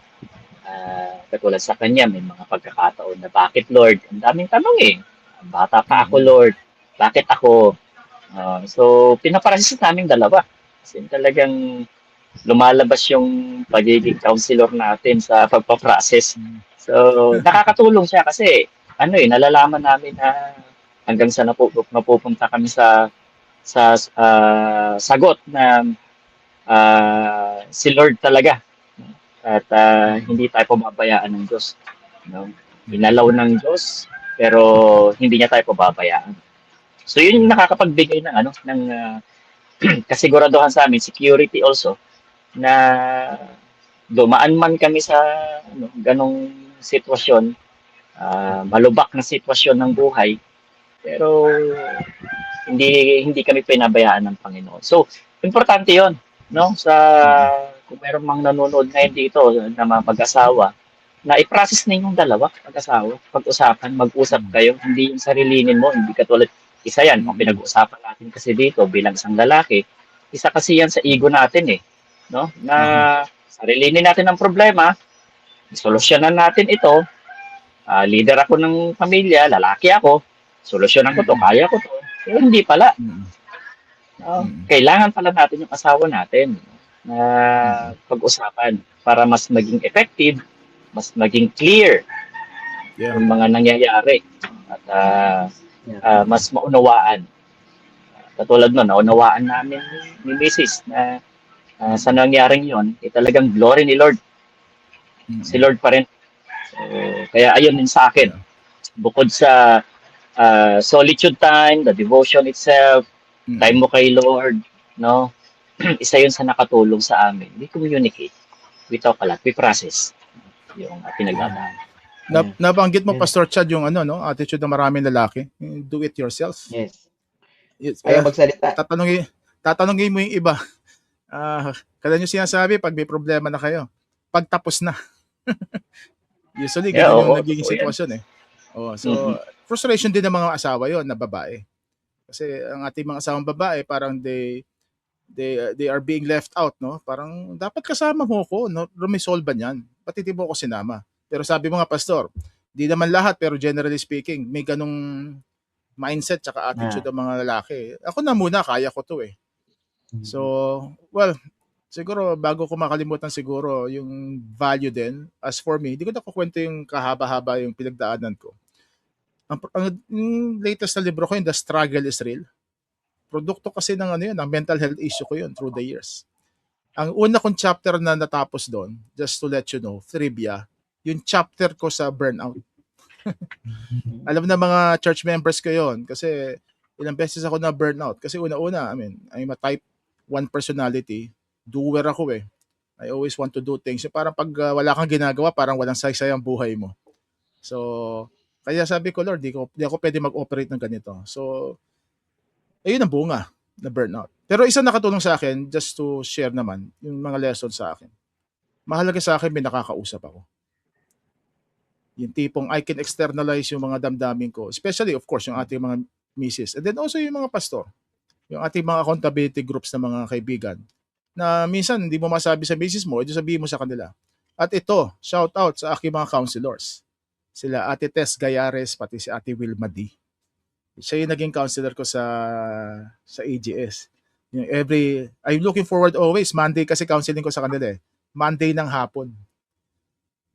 Katulad sa kanya, may mga pagkakataon na bakit Lord? Ang daming tanong eh. Bata pa ako Lord. Bakit ako? So, pinaprocess namin dalawa. Kasi talagang lumalabas yung pagiging counselor natin sa pagpaprocess. So, nakakatulong siya kasi nalalaman namin na hanggang sa napupunta kami sa sagot na si Lord talaga at hindi tayo pababayaan ng Diyos. No? Inalaw ng Diyos pero hindi niya tayo pababayaan. So yun yung nakakapagbigay ng kasiguraduhan sa amin, security also na dumaan man kami sa ganong sitwasyon, malubak na sitwasyon ng buhay, pero hindi kami pinabayaan ng Panginoon. So, importante 'yon, no? Kung meron mang nanonood ngayon dito na mga mag-asawa, na i-process ninyong dalawa, mag-asawa, pag-usapan, mag-usap kayo, hindi yung sarilinin mo, hindi katulad isa yan, kung pinag-uusapan natin kasi dito bilang isang lalaki, isa kasi yan sa ego natin no? Na sarilinin natin ang problema, solusyonan natin ito, leader ako ng pamilya, lalaki ako, solusyonan ko to, kaya ko to. Pero hindi pala. Kailangan pala natin yung asawa natin na pag-usapan para mas maging effective, mas maging clear yung mga nangyayari at mas maunawaan. Katulad nun, naunawaan namin ni Mrs. na sa nangyaring yon, talagang glory ni Lord. Si Lord pa rin. So, kaya ayun din sa akin. Bukod sa solitude time, the devotion itself, time mo kay Lord, no? Isa yun sa nakatulong sa amin. We communicate. We talk a lot. We process yung pinagdadaan. Nabanggit mo, Pastor Chad, yung attitude ng maraming lalaki. Do it yourself. Yes. Ayaw magsalita. Tatanungin mo yung iba. Kada nyo sinasabi, pag may problema na kayo, pagtapos na. Usually, ganyan yung nagiging sitwasyon So, frustration din ng mga asawa yon na babae. Kasi ang ating mga asawang babae, parang they are being left out, no? Parang dapat kasama mo ko, no? Resolve ba niyan? Pati di mo ko sinama. Pero sabi mo nga, Pastor, di naman lahat, pero generally speaking, may ganung mindset tsaka attitude ng mga lalaki. Ako na muna, kaya ko to So, well, siguro bago ko makalimutan siguro yung value din, as for me, hindi ko na kukwento yung kahaba-haba yung pinagdaanan ko. Yung latest na libro ko, yung The Struggle is Real. Produkto kasi ng ng mental health issue ko yun through the years. Ang una kong chapter na natapos doon, just to let you know, trivia, yung chapter ko sa burnout. Alam na mga church members ko yun kasi ilang beses ako na burnout. Kasi una-una, I'm a type 1 personality, doer ako I always want to do things. So, parang pag wala kang ginagawa, parang walang saysay ang buhay mo. So, kaya sabi ko, Lord, di ako pwede mag-operate ng ganito. So, ayun ang bunga na burnout. Pero isa nakatulong sa akin, just to share naman, yung mga lessons sa akin. Mahalaga sa akin, may nakakausap ako. Yung tipong I can externalize yung mga damdamin ko. Especially, of course, yung ating mga misis. And then also yung mga pastor. Yung ating mga accountability groups na mga kaibigan. Na minsan, hindi mo masabi sa misis mo, ito sabihin mo sa kanila. At ito, shout out sa aking mga counselors. Sila Ate Tess Gayares, pati si Ate Wilma D. Siya yung naging counselor ko sa AGS. I'm looking forward always. Monday kasi counseling ko sa kanila Monday ng hapon.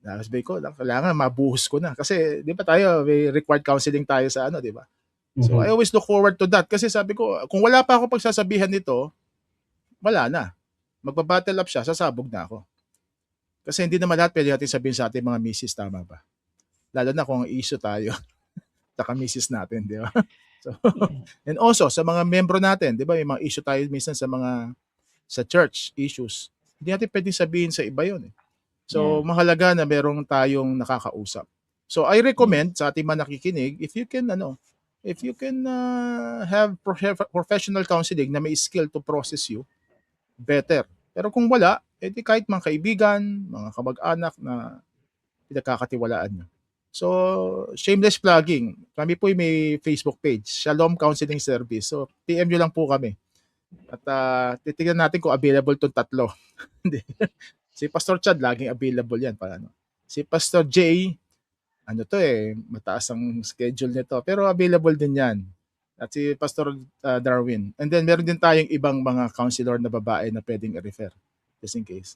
Sabi ko, kailangan mabuhos ko na. Kasi, di ba tayo, may required counseling tayo sa di ba? So, I always look forward to that. Kasi sabi ko, kung wala pa ako pagsasabihan nito, wala na. Magbabattle up siya, sasabog na ako. Kasi hindi naman lahat pwede natin sabihin sa ating mga misis, tama ba? Lalo na kung issue tayo. Taka misis natin, di ba? So, and also, sa mga membro natin, di ba, may mga issue tayo minsan sa church issues. Hindi natin pwedeng sabihin sa iba yun So, mahalaga na merong tayong nakakausap. So, I recommend sa ating mga nakikinig, if you can have professional counseling na may skill to process you, better. Pero kung wala, edi kahit mga kaibigan, mga kamag-anak na pinagkakatiwalaan nyo. So, shameless plugging. Kami po may Facebook page, Shalom Counseling Service. So, PM nyo lang po kami. At titignan natin kung available itong 3. Si Pastor Chad, laging available yan. Si Pastor J, mataas ang schedule nito. Pero available din yan. At si Pastor Darwin. And then meron din tayong ibang mga counselor na babae na pwedeng i-refer. Just in case.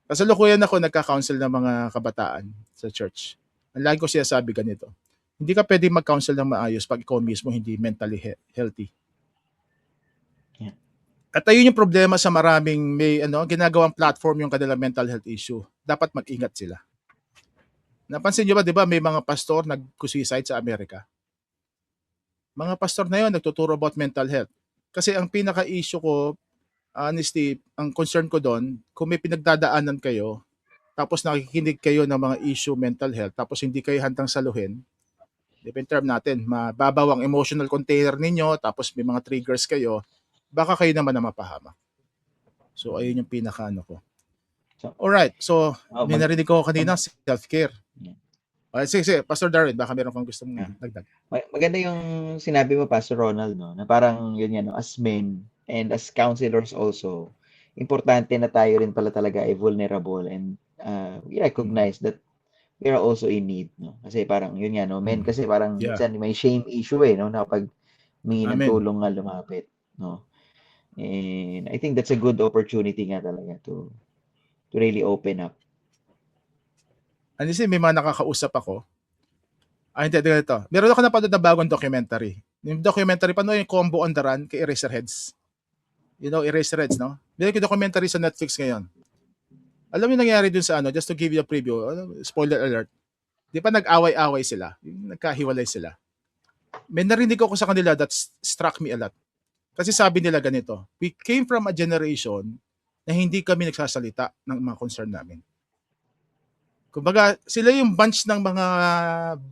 Kasalukuyan ako nagka-counsel ng mga kabataan sa church. Ang lagi ko siya sabi ganito. Hindi ka pwedeng mag-counsel ng maayos pag ikaw mismo hindi mentally healthy. Yeah. At ayun yung problema sa maraming may ginagawang platform yung kanilang mental health issue. Dapat mag-ingat sila. Napansin nyo ba, di ba, may mga pastor nag-suicide sa Amerika? Mga pastor na yun, nagtuturo about mental health. Kasi ang pinaka-issue ko, honestly, ang concern ko doon, kung may pinagdadaanan kayo, tapos nakikinig kayo ng mga issue mental health, tapos hindi kayo handang saluhin, depende term natin, mababaw ang emotional container ninyo, tapos may mga triggers kayo, baka kayo naman na mapahamak. So, ayun yung pinaka-ano ko. Alright, so, may narinig ko kanina, self-care. Sige, Pastor Darwin, baka meron kang gusto mong dagdag. Maganda yung sinabi mo, Pastor Ronald, no? Na parang yun yan, no? As men and as counselors also, importante na tayo rin pala talaga ay vulnerable and we recognize that we are also in need, no? Kasi parang yun nga, no? Men kasi parang minsan may shame issue no? Na kapag may ng tulong nga lumapit, no? And I think that's a good opportunity nga talaga to really open up. May mga nakakausap ako. Hindi ito. Meron ako napanood na bagong documentary. Yung documentary, paano yung Combo on the Run kay Eraserheads? You know, Eraserheads, no? Meron yung documentary sa Netflix ngayon. Alam mo yung nangyari dun sa just to give you a preview, spoiler alert. Di pa nag-away-away sila? Nagkahiwalay sila. May narinig ako sa kanila that struck me a lot. Kasi sabi nila ganito, we came from a generation na hindi kami nagsasalita ng mga concern namin. Kumbaga, sila yung bunch ng mga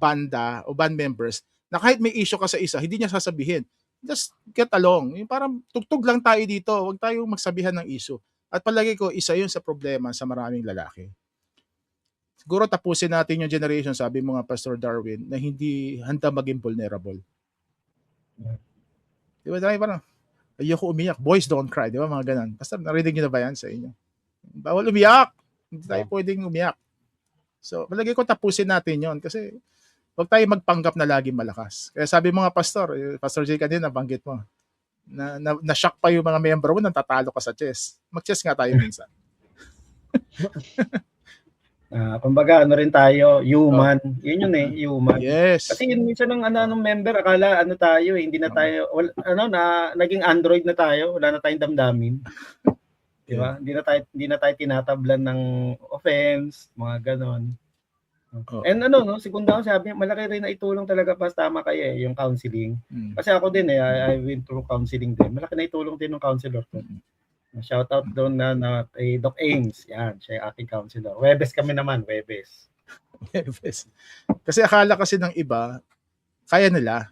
banda o band members na kahit may issue ka sa isa, hindi niya sasabihin. Just get along. Yung parang tugtog lang tayo dito. Huwag tayong magsabihan ng issue. At palagi ko, isa yun sa problema sa maraming lalaki. Siguro tapusin natin yung generation, sabi mo nga, Pastor Darwin, na hindi handa maging vulnerable. Di ba? Parang, ayoko umiyak. Boys don't cry. Di ba? Mga ganun. Pastor, narinig niyo na ba yan sa inyo? Bawal umiyak. Hindi tayo pwedeng umiyak. So, malagay ko tapusin natin yon kasi huwag tayo magpanggap na laging malakas. Kaya sabi mo nga, Pastor J kanina, banggit mo, na-shock pa yung mga member mo, natatalo ka sa chess. Mag-chess nga tayo minsan. Kumbaga, rin tayo, human. Yun human. Yes. Kasi yun minsan ng member, akala tayo, hindi na tayo, naging Android na tayo, wala na tayong damdamin. Di ba? Hindi na tayo tinatablan ng offense, mga ganon. And segunda ko sabi, malaki rin na itulong talaga pas tama kayo yung counseling. Kasi ako din I went through counseling din. Malaki na itulong din ng counselor ko. Shout out doon na kay Doc Ames. Yan, siya yung aking counselor. Webes kami naman, Webes. Kasi akala kasi ng iba, kaya nila.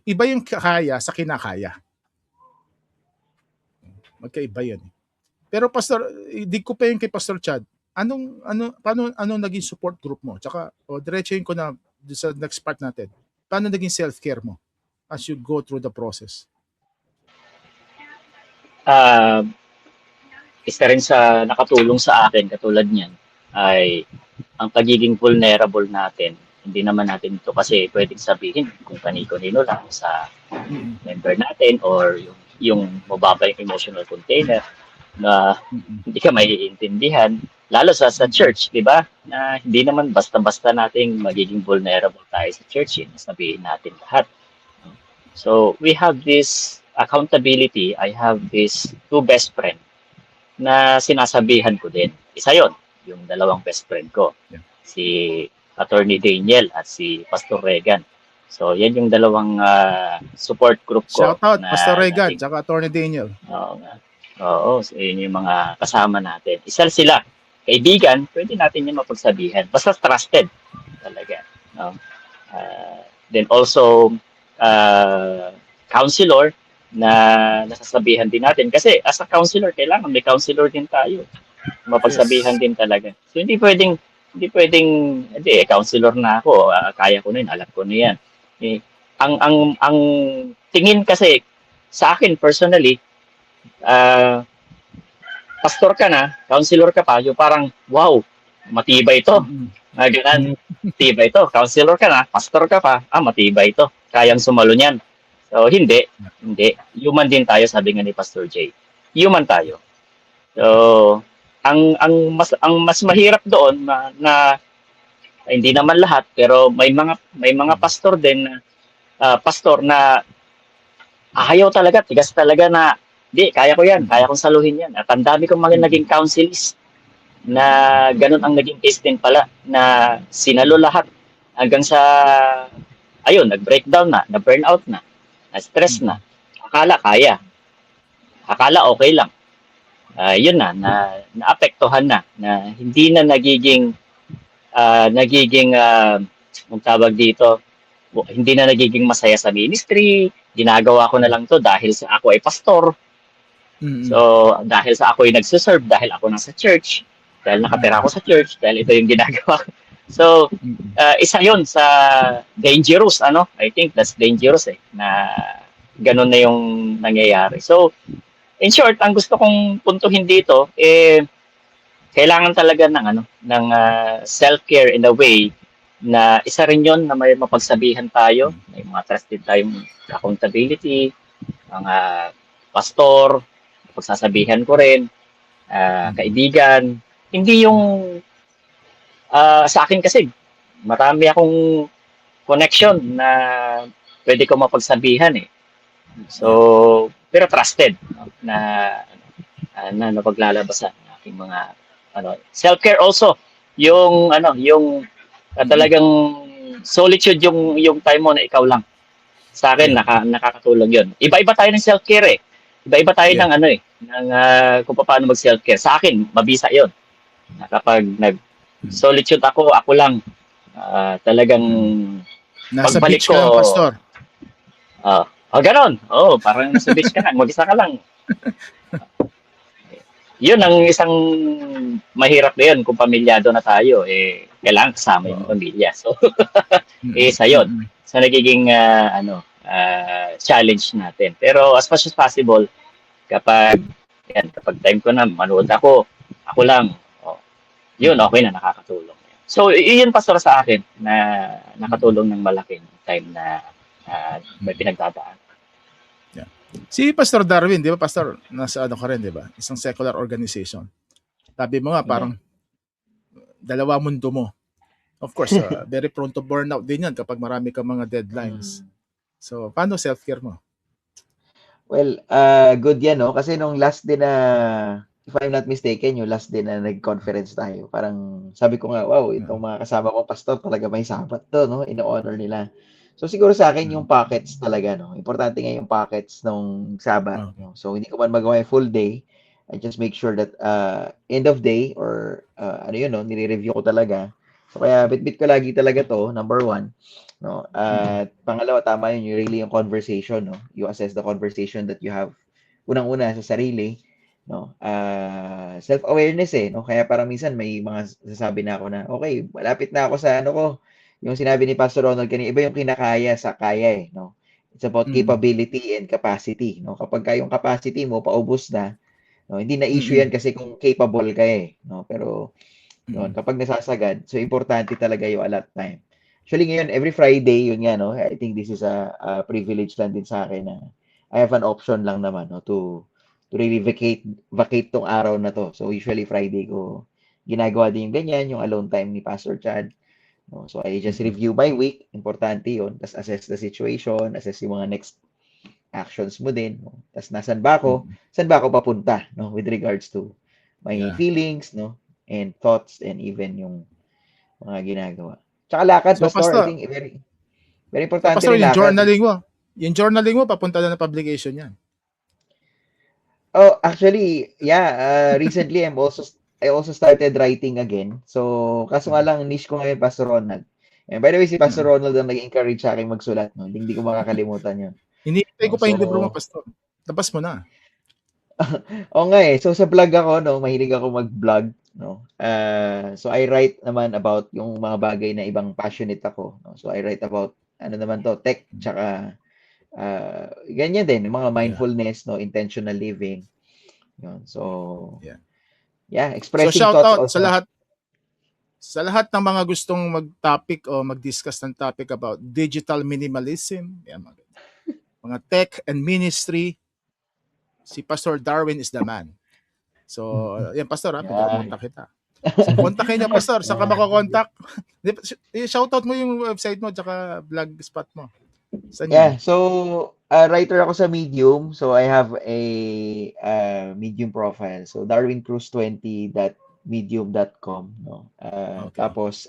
Iba yung kaya sa kinakaya. Magkaiba yan. Pero Pastor, di ko pa yung kay Pastor Chad. Paano naging support group mo? Tsaka, diretsuhin ko na sa next part natin. Paano naging self-care mo as you go through the process? Isa rin sa nakatulong sa akin, katulad niyan, ay ang pagiging vulnerable natin. Hindi naman natin ito kasi pwedeng sabihin kung kanino-nino lang sa member natin or yung mababa yung emotional container na hindi ka maiintindihan, lalo sa church, di ba? Na hindi naman basta-basta nating magiging vulnerable tayo sa church, sabihin natin lahat. So, we have this accountability. I have this 2 best friend na sinasabihan ko din. Isa yon, yung 2 best friend ko. Yeah. Si Attorney Daniel at si Pastor Regan. So, yan yung 2 support group ko. Shout out, Pastor Regan, tsaka Attorney Daniel. Oo, so yun yung mga kasama natin. Isa sila, kaibigan, pwede natin yung mapagsabihan. Basta trusted talaga. No? Then also, counselor na nasasabihan din natin. Kasi as a counselor, kailangan may counselor din tayo. Mapagsabihan din talaga. So hindi pwedeng, counselor na ako, kaya ko na yun, alam ko na yan. Ang tingin kasi sa akin personally, pastor ka na, counselor ka pa, yung parang, wow, matibay ito. Ganun. Matibay ito. Counselor ka na, pastor ka pa, matibay ito. Kayang sumalo niyan. So, hindi. Hindi. Human din tayo, sabi nga ni Pastor Jay. Human tayo. So, ang mas mahirap doon na hindi naman lahat, pero may mga pastor din na pastor na ayaw talaga, tigas talaga na, di, kaya ko yan, kaya kong saluhin yan. At ang dami kong mga naging counsels na ganun ang naging case din pala, na sinalo lahat hanggang sa, ayun, nag-breakdown na burnout na-stress na. Akala kaya, akala okay lang. Yun naapektuhan na hindi na nagiging, ang tawag dito, hindi na nagiging masaya sa ministry, ginagawa ko na lang to dahil sa ako ay pastor. So, dahil sa ako ay nagsiserve, dahil ako nasa church, dahil nakatira ako sa church, dahil ito yung ginagawa ko. So, isa yun sa dangerous, I think that's dangerous na ganun na yung nangyayari. So, in short, ang gusto kong puntuhin dito, kailangan talaga ng self-care in a way na isa rin yon na may mapagsabihan tayo, may mga trusted tayong accountability, mga pastor, pagsasabihan ko rin, kaibigan. Hindi yung sa akin kasi, marami akong connection na pwede ko mapagsabihan eh. So, pero trusted na napaglalabasan ng aking mga self-care also. Yung talagang solitude yung time mo na ikaw lang. Sa akin nakakatulong 'yon. Iba-iba tayo ng self-care eh. Iba-iba tayo ng ng kung paano mag self-care. Sa akin mabisa 'yon. Na kapag nag-solitude ako lang talagang Nasa pagbalik beach ka lang, ko, pastor. ganon. Parang nasa beach ka lang, mag-isa ka lang. Yun ang isang mahirap na yun kung pamilyado na tayo, kailangan kasama yung pamilya. So, isa yun. Sa nagiging challenge natin. Pero as much as possible, kapag time ko na, manood ako lang, yun, okay na, nakakatulong. So, yun pastor sa akin na nakatulong ng malaking time na may pinagdadaan. Si Pastor Darwin, di ba, Pastor, nasa ka rin, di ba? Isang secular organization. Sabi mo nga, parang dalawa mundo mo. Of course, very prone to burnout din yan kapag marami kang mga deadlines. So, paano self-care mo? Well, good yan, no? Kasi nung last din na, if I'm not mistaken, yung last din na nag-conference tayo, parang sabi ko nga, wow, itong mga kasama ko, pastor, talaga may sabat to, no? In-honor nila. So, siguro sa akin, yung pockets talaga, no? Importante nga yung pockets nung Sabat. No? So, hindi ko man magawa yung full day. I just make sure that end of day or nire-review ko talaga. So, kaya bit-bit ko lagi talaga to, number one. No? At pangalawa, tama yun, really yung conversation. No? You assess the conversation that you have unang-una sa sarili. No? Self-awareness no? Kaya parang minsan may mga sasabi na ako na, okay, malapit na ako sa ko, yung sinabi ni Pastor Ronald kanina, iba yung kinakaya sa kaya no? It's about capability and capacity, no? Kapag yung capacity mo paubos na, no? Hindi na issue yan kasi kung capable ka no? Pero yun, kapag nasasagad, so importante talaga yung allot time. Actually ngayon, every Friday, yun nga, no? I think this is a privilege lang din sa akin na I have an option lang naman, no? To really vacate tong araw na to. So usually Friday ko ginagawa din yung ganyan, yung alone time ni Pastor Chad. No? So I just review my week, importante yun. Tapos assess the situation, assess yung mga next actions mo din. No? Tapos saan ba ako papunta, no? With regards to my feelings, no? And thoughts, and even yung mga ginagawa. Tsaka lakad, So, Pastor, I think very importante Pastor, rin lakad. Yung journaling mo, papunta na publication yan. Oh, actually, recently I also started writing again. So, kaso nga lang, niche ko ngayon, Pastor Ronald. And by the way, si Pastor Ronald ang nag-encourage sa akin magsulat. No? Hindi ko makakalimutan yun. Hinihintay ko pa yung libro mo, Pastor. Tapos mo na. Oo nga So, sa vlog ako, no, mahilig ako mag-vlog. No? So, I write naman about yung mga bagay na ibang passionate ako. No? So, I write about, tech, tsaka ganyan din, mga mindfulness, no, intentional living. Yun. So, Yeah, So expressing shout thoughts out also. sa lahat ng mga gustong mag-topic o mag-discuss ng topic about digital minimalism, yan, mga tech and ministry, si Pastor Darwin is the man. So, yan Pastor, Yeah. pinapunta kita. So, kontakin niyo Pastor, saan ka makokontak? Shoutout mo yung website mo tsaka blog spot mo. Saan Yeah, yan? so writer ako sa Medium. So I have a Medium profile. So darwincruz20.medium.com, no. Okay. Tapos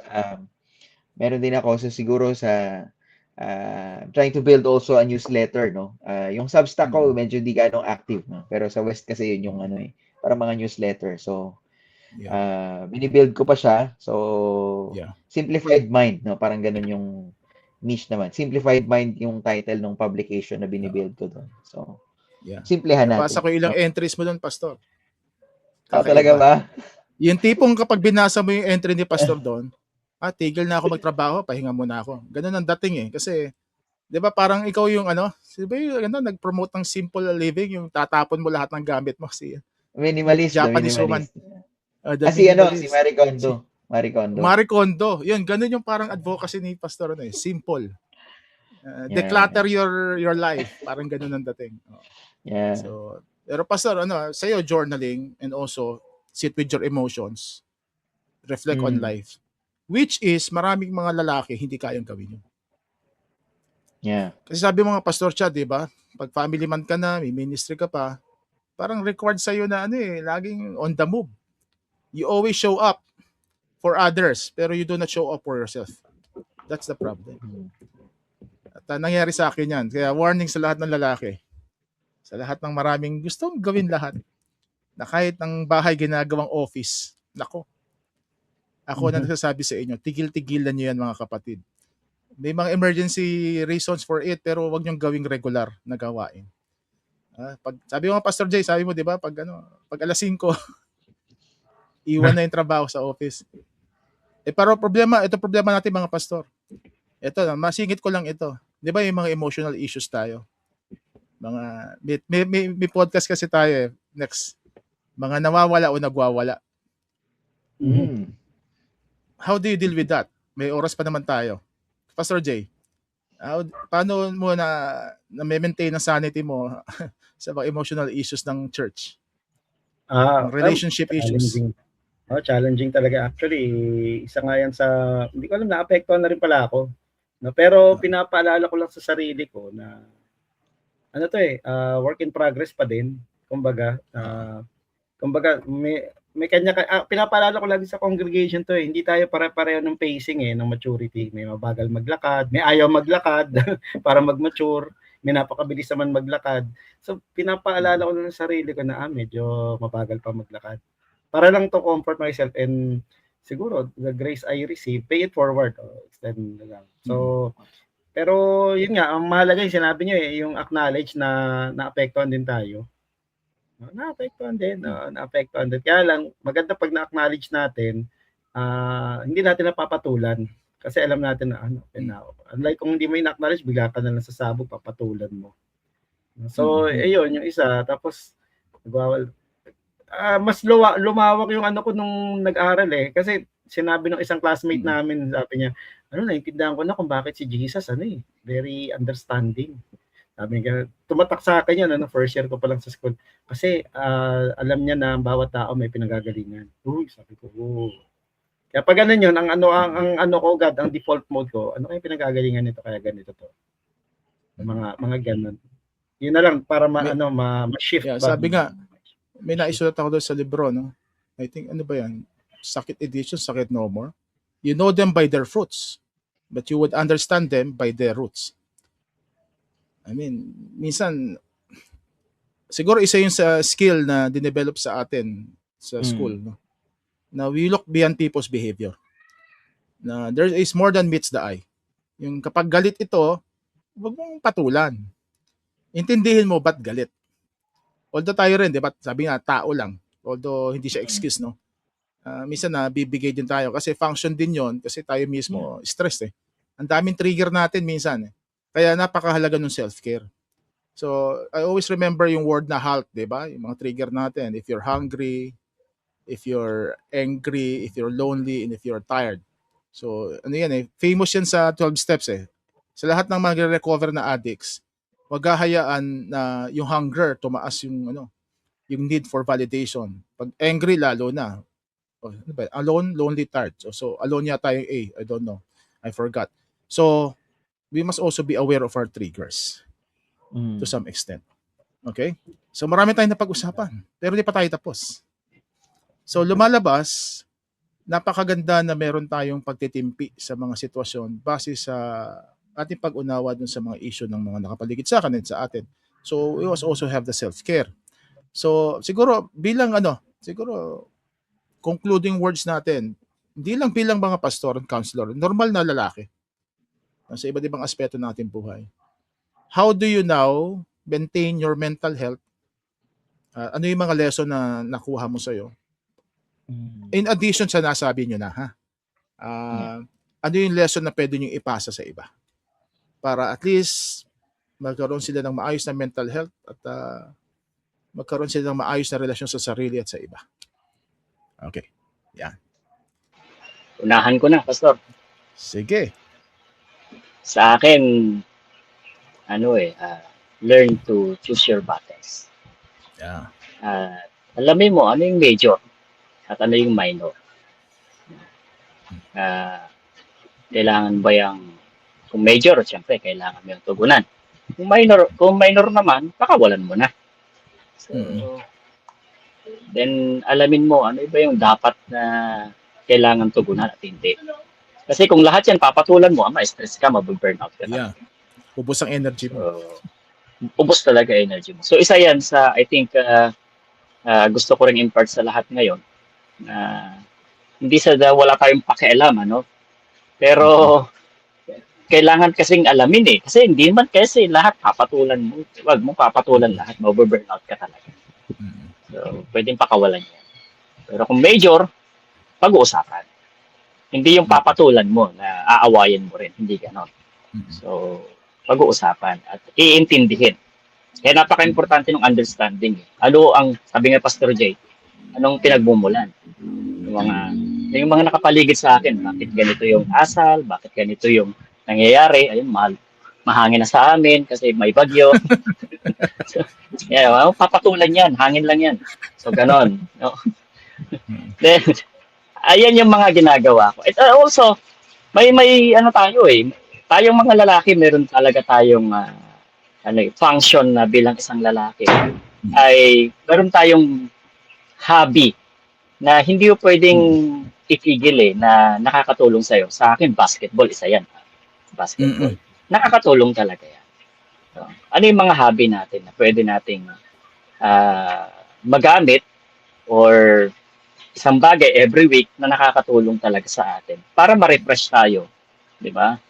meron din ako so siguro sa trying to build also a newsletter, no. Yung Substack ko medyo di ganong active, no. Pero sa West kasi yun yung ano para mga newsletter. So binibuild ko pa siya. So Yeah. Simplified Mind, no. Parang ganun yung niche naman. Simplified Mind yung title ng publication na binibuild ko doon. So, Yeah. simplehan Nabasa natin. ko ilang entries mo doon, Pastor. Talaga ba? Yung tipong kapag binasa mo yung entry ni Pastor doon, tigil na ako magtrabaho, pahinga muna ako. Ganun ang dating eh. Kasi, di ba parang ikaw yung di ba yung nag-promote ng simple living, yung tatapon mo lahat ng gamit mo. Minimalist. Japanese woman. The minimalist. Si Marie Kondo. Marie Kondo. Yun, ganun yung parang advocacy ni Pastor. Simple. Declutter your life. Parang ganun ang dating. Yeah. So, pero Pastor, sa'yo journaling and also sit with your emotions, reflect on life. Which is, maraming mga lalaki hindi kayang gawin yun. Yeah. Kasi sabi mo nga, Pastor Chad, di ba? Pag family man ka na, may ministry ka pa, parang required sa'yo na laging on the move. You always show up for others, pero you do not show up for yourself. That's the problem. At nangyari sa akin yan. Kaya warning sa lahat ng lalaki. Sa lahat ng maraming gustong gawin lahat. Na kahit ng bahay ginagawang office. Nako. Ako na nagsasabi sa inyo, tigil-tigilan nyo yan mga kapatid. May mga emergency reasons for it, pero wag nyong gawing regular na gawain. Sabi mo Pastor Jay, sabi mo 'di ba, pag alas 5 iwan na yung trabaho sa office. Pero ito problema natin mga pastor. Ito, masingit ko lang ito. 'Di ba yung mga emotional issues tayo? May podcast kasi tayo next. Mga nawawala o nagwawala. How do you deal with that? May oras pa naman tayo. Pastor Jay, paano mo na-maintain ang sanity mo sa mga emotional issues ng church? Relationship issues. Challenging talaga. Actually, isa nga yan sa, hindi ko alam, naapektuhan na rin pala ako. No? Pero pinapaalala ko lang sa sarili ko na, work in progress pa din. Kumbaga, may kanya, pinapaalala ko lagi sa congregation hindi tayo pare-pareho ng pacing ng maturity. May mabagal maglakad, may ayaw maglakad para mag-mature, may napakabilis naman maglakad. So, pinapaalala ko na sa sarili ko na medyo mabagal pa maglakad. Para lang to comfort myself and siguro the grace I receive, pay it forward. Extend na lang. So, pero yun nga, ang mahalaga yung sinabi nyo yung acknowledge na naapektuhan din tayo. Naapektuhan din. Kaya lang, maganda pag na-acknowledge natin, hindi natin napapatulan. Kasi alam natin na unlike kung hindi mo in-acknowledge, bigla ka na lang sa sabog, papatulan mo. So, ayun, yung isa. Tapos, mas lumawak yung ko nung nag-aral kasi sinabi ng isang classmate namin, sabi niya, naintindihan ko na kung bakit si Jesus, very understanding. Sabi niya, tumatak sa akin yan, first year ko pa lang sa school. Kasi alam niya na bawat tao may pinagagalingan. Sabi ko, Kaya pag ganun yun, ang God, ang default mode ko, ano kayo pinagagalingan nito, kaya ganito to. Mga ganun. Yun na lang, para ma-shift. Sabi nga, may naisulat ako doon sa libro, I think, Sakit Edition, Sakit No More. You know them by their fruits, but you would understand them by their roots. I mean, minsan, siguro isa yung sa skill na dinevelop sa atin sa school, na we look beyond people's behavior. Na there is more than meets the eye. Yung kapag galit ito, huwag mong patulan. Intindihin mo ba't galit. Although tayo rin, di ba? Sabi nga, tao lang. Although hindi siya excuse, no? Minsan na bibigay din tayo kasi function din yon kasi tayo mismo stressed Ang daming trigger natin minsan Kaya napakahalaga ng self-care. So, I always remember yung word na halt, di ba? Yung mga trigger natin. If you're hungry, if you're angry, if you're lonely, and if you're tired. So, ano yan eh, famous yan sa 12 steps eh. Sa lahat ng mga recover na addicts, wag hahayaan na yung hunger tumaas yung need for validation. Pag angry lalo na. Ano ba? Alone, lonely, tired. So alone yata yung A. I don't know. I forgot. So, we must also be aware of our triggers to some extent. Okay? So, marami tayong napag-usapan. Pero di pa tayo tapos. So, lumalabas, napakaganda na meron tayong pagtitimpi sa mga sitwasyon base sa ating pag-unawa dun sa mga issue ng mga nakapaligid sa atin at sa atin. So, we must also have the self-care. So, siguro, siguro, concluding words natin, hindi lang bilang mga pastor and counselor, normal na lalaki sa iba't ibang aspeto natin buhay. How do you now maintain your mental health? Ano yung mga lesson na nakuha mo sa'yo? In addition sa nasabi nyo na, ha? Ano yung lesson na pwede nyo ipasa sa iba? Para at least magkaroon sila ng maayos na mental health at magkaroon sila ng maayos na relasyon sa sarili at sa iba. Okay. Yan. Unahan ko na, Pastor. Sige. Sa akin, learn to choose your battles. Yeah. Alamin mo, ano yung major at ano yung minor. Kailangan ba kung major, siyempre, kailangan mo yung tugunan. Kung minor naman, pakawalan mo na. So, then, alamin mo, ano ba yung dapat na kailangan tugunan at hindi. Kasi kung lahat yan papatulan mo, ma-stress ka, mabu-burnout ka. Yeah. Ubos ang energy mo. Ubos talaga energy mo. So, isa yan sa, I think, gusto ko rin impart sa lahat ngayon. Hindi wala tayong pakialam, Pero, kailangan kasing alamin eh. Kasi hindi man kasi lahat papatulan mo. Wag mo papatulan lahat, mabu-burnout ka talaga. So, pwedeng pakawalan yan. Pero kung major, pag-uusapan. Hindi yung papatulan mo na aawayin mo rin. Hindi ganon. So, pag-uusapan at iintindihin. Kaya napaka-importante ng understanding. Ano ang, sabi nga Pastor Jay, anong pinagmumulan? Yung mga nakapaligid sa akin, bakit ganito yung asal, bakit ganito yung nangyayari, ayun, mahangin na sa amin kasi may bagyo. So, papatulan yan, hangin lang yan. So, ganon. No? Then, ayan yung mga ginagawa ko. It also, may tayo eh. Tayong mga lalaki, meron talaga tayong function na bilang isang lalaki. Ay, meron tayong hobby na hindi mo pwedeng itigil na nakakatulong sa'yo. Sa akin, basketball, isa yan. Basketball. Nakakatulong talaga yan. So, ano yung mga hobby natin na pwede nating magamit or isang bagay every week na nakakatulong talaga sa atin para ma-refresh tayo, di ba?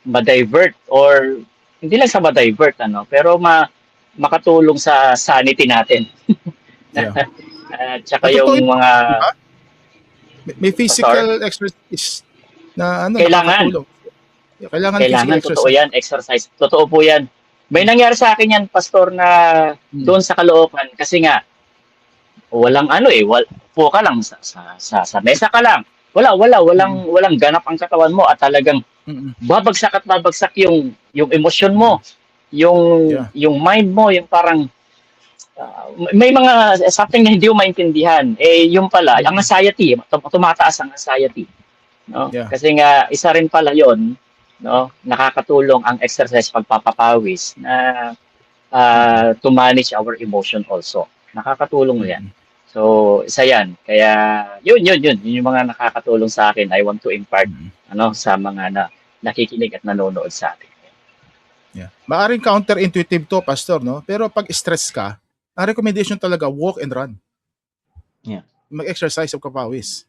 Ma-divert or hindi lang sa ma-divert pero makatulong sa sanity natin. Yeah. Tsaka yung mga may physical exercise na kailangan. Kailangan totoo yan, exercise. Totoo po yan. May nangyari sa akin yan, Pastor, na doon sa Caloocan kasi nga walang po ka lang sa mesa ka lang. Walang ganap ang katawan mo at talagang babagsak at babagsak yung emosyon mo, yung mind mo, yung parang may mga something na hindi mo maintindihan. Yung pala, ang anxiety, tumataas ang anxiety. No? Yeah. Kasi nga isa rin pala 'yon, nakakatulong ang exercise pagpapapawis na to manage our emotion also. Nakakatulong 'yan. So, isa 'yan. Kaya yun yung mga nakakatulong sa akin. I want to impart sa mga nakikinig at nanonood sa atin. Yeah. Maaring counterintuitive to, Pastor, Pero pag stress ka, ang recommendation talaga walk and run. Yeah. Mag-exercise o kapawis.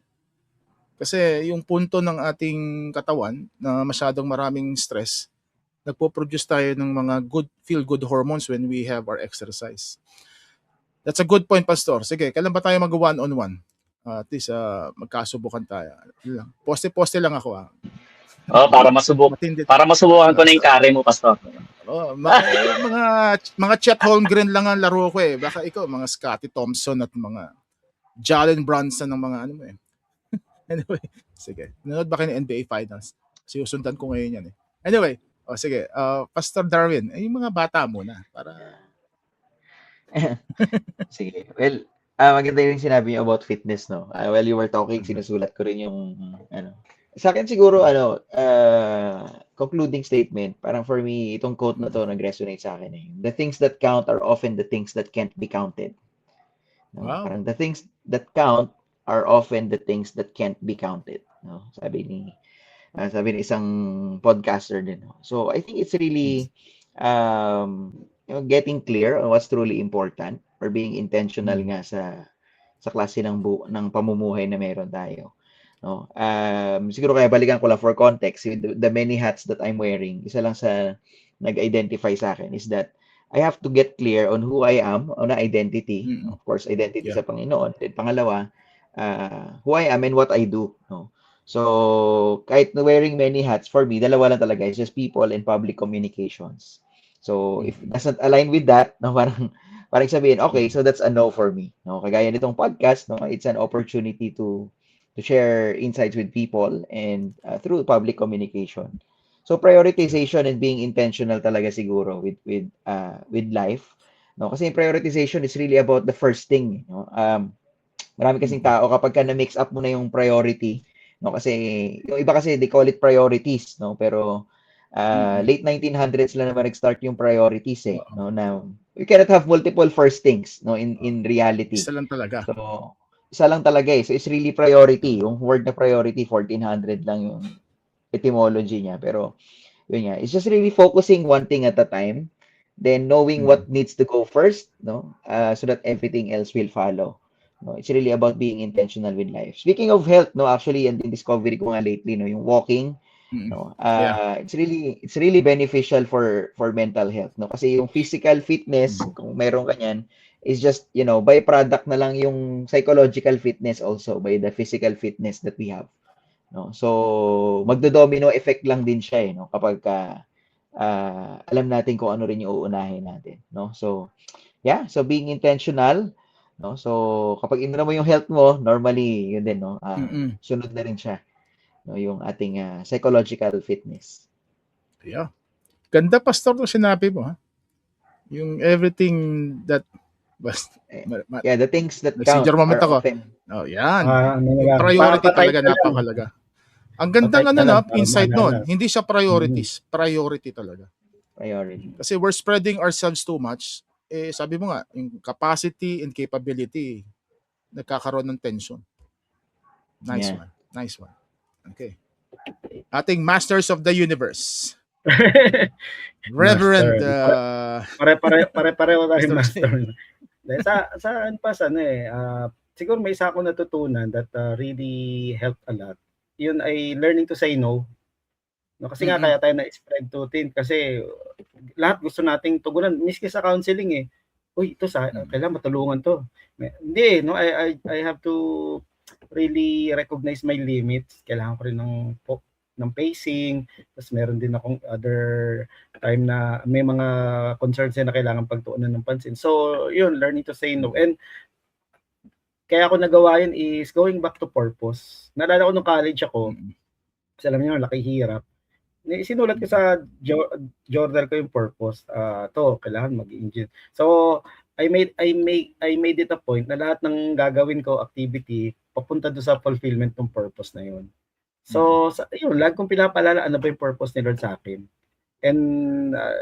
Kasi yung punto ng ating katawan na masyadong maraming stress, nagpo-produce tayo ng mga feel-good hormones when we have our exercise. That's a good point, Pastor. Sige, kailan ba tayo mag-one-on-one? At least magkasubukan tayo. Poste-poste lang ako. Para masubukan ko na yung carry mo, Pastor. Mga Chet Holmgren lang ang laro ko eh. Baka ikaw, mga Scottie Thompson at mga Jalen Brunson ng mga ano mo eh. Anyway, sige. Nanonood ba kayo ng NBA Finals? Sinusundan ko ngayon yan eh. Anyway, sige. Pastor Darwin, yung mga bata muna para Sige. Well, maganda yung sinabi niyo about fitness, no? While you were talking, sinusulat ko rin yung, ano. Sa akin siguro, concluding statement, parang for me, itong quote na to nag-resonate sa akin eh. The things that count are often the things that can't be counted. No? Wow. Parang the things that count are often the things that can't be counted. No? Sabi ni isang podcaster din. No? So I think it's really getting clear on what's truly important or being intentional nga sa klase ng pamumuhay na meron tayo. No? Siguro kaya balikan ko lang for context, the many hats that I'm wearing, isa lang sa nag-identify sa akin is that I have to get clear on who I am, on identity. Of course, identity sa Panginoon. Then pangalawa, who I am and what I do. No? So, kahit wearing many hats, for me, dalawa lang talaga. It's just people and public communications. So, if it doesn't align with that, no, parang sabihin, okay, so that's a no for me. No? Kagaya nitong podcast, no, it's an opportunity to share insights with people and through public communication. So prioritization and being intentional talaga siguro with life. No, kasi prioritization is really about the first thing, no? Marami kasing tao kapag ka na-mix up mo na yung priority, no, kasi yung iba kasi they call it priorities, no, pero late 1900s lang naman nag-start yung priorities eh, no, na you cannot have multiple first things, no, in reality. Isa lang talaga. So isa lang talaga eh. So it's really priority. Yung word na priority 1400 lang yung etymology niya, pero yun nga, it's just really focusing one thing at a time, then knowing what needs to go first, no, so that everything else will follow. No, it's really about being intentional with life. Speaking of health, no, actually, and discovery ko nga lately, no, yung walking, no, it's really beneficial for mental health, no, kasi yung physical fitness, kung meron ka niyan, is just, byproduct na lang yung psychological fitness also by the physical fitness that we have. No? So, magdo-domino effect lang din siya no? Kapag alam natin kung ano rin yung uunahin natin. No? So, yeah. So, being intentional. No? So, kapag inuna mo yung health mo, normally, yun din. No? Sunod na rin siya. No? Yung ating psychological fitness. Yeah. Ganda, Pastor, to sinabi mo. Ha? Yung everything that the things that count are often. Oh, yan. Priority talaga, napakalaga. Ang gandang insight nun. Hindi siya priorities. Priority talaga. Priority. Kasi we're spreading ourselves too much. Sabi mo nga, yung capacity and capability, nagkakaroon ng tension. Nice one. Nice one. Okay. Ating Masters of the Universe. Reverend. Pare-pareho tayong master. Siguro may isa ako natutunan that really helped a lot. Yun ay learning to say no. No, kasi nga kaya tayo na-spread too thin kasi lahat gusto nating tugunan, miski sa counseling eh. Uy, ito kailangan matulungan to. Hindi, no, I have to really recognize my limits. Kailangan ko rin ng pacing. Tapos meron din akong other time na may mga concerns na kailangan pagtuunan ng pansin. So, yun, learning to say no. And kaya ako nagawa yun is going back to purpose. Naalala ko nung college ako, kasi alam niyo, laki hirap. Sinulat ko sa journal ko yung purpose. Kailangan mag-engine. So, I made it a point na lahat ng gagawin ko activity papunta doon sa fulfillment ng purpose na yun. So, yun, lagi kong pinapalala ano ba yung purpose ni Lord sa akin. And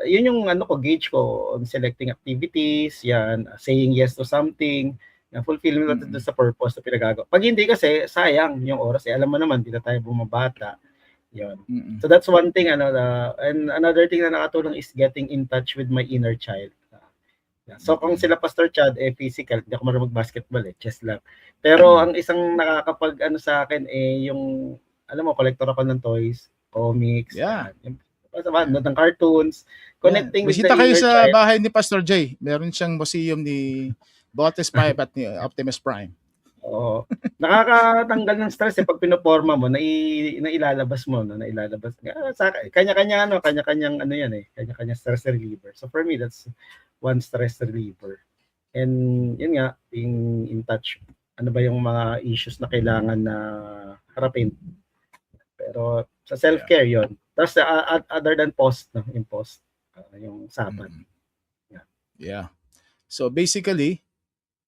yun yung gauge ko on selecting activities, yan, saying yes to something, na fulfillment natin sa purpose na pinagagawa. Pag hindi kasi, sayang yung oras. Alam mo naman, di na tayo bumabata. Yun. So that's one thing. And another thing na nakatulong is getting in touch with my inner child. So kung sila Pastor Chad, physical, hindi ako marunong mag-basketball chess lang. Pero ang isang nakakapag sa akin yung, alam mo, collector ako ng toys, comics, ng cartoons, connecting with the inner child. Bisita kayo sa child. Bahay ni Pastor Jay. Meron siyang museum ni Botes Pipe at ni Optimus Prime. Oo. Nakakatanggal ng stress pag pinoporma mo, nailalabas mo, nailalabas. Kanya-kanyang kanya-kanyang stress reliever. So for me, that's one stress reliever. And yun nga, being in touch ano ba yung mga issues na kailangan na harapin. Pero sa self-care yon. Tapos other than post, no, yung post, yung sabat. Yeah. So basically,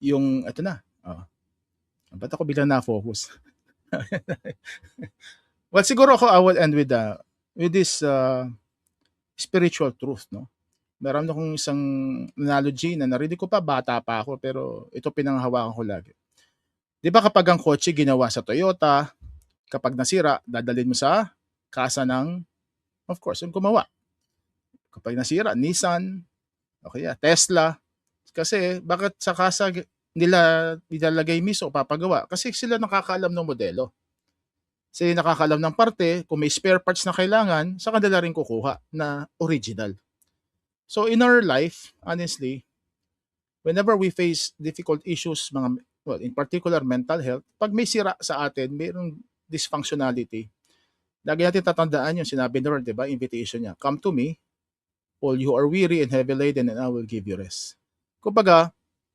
yung ito na. Ba't ako biglang na-focus? Well, siguro ako I will end with this spiritual truth, no? Meron akong isang analogy na narinig ko pa, bata pa ako, pero ito pinanghahawakan ko lagi. Di ba kapag ang kotse ginawa sa Toyota, kapag nasira, dadalhin mo sa kasa ng, of course, yung gumawa. Kapag nasira, Nissan, o kaya Tesla. Kasi bakit sa kasa nila ilalagay mismo papagawa? Kasi sila nakakaalam ng modelo. Sila nakakaalam ng parte, kung may spare parts na kailangan, sa kanila rin kukuha na original. So in our life, honestly, whenever we face difficult issues, in particular mental health, pag may sira sa atin, mayroong dysfunctionality, lagi natin tatandaan yung sinabi ni Lord, diba? Invitation niya, come to me, all you are weary and heavy laden, and I will give you rest. Kumbaga,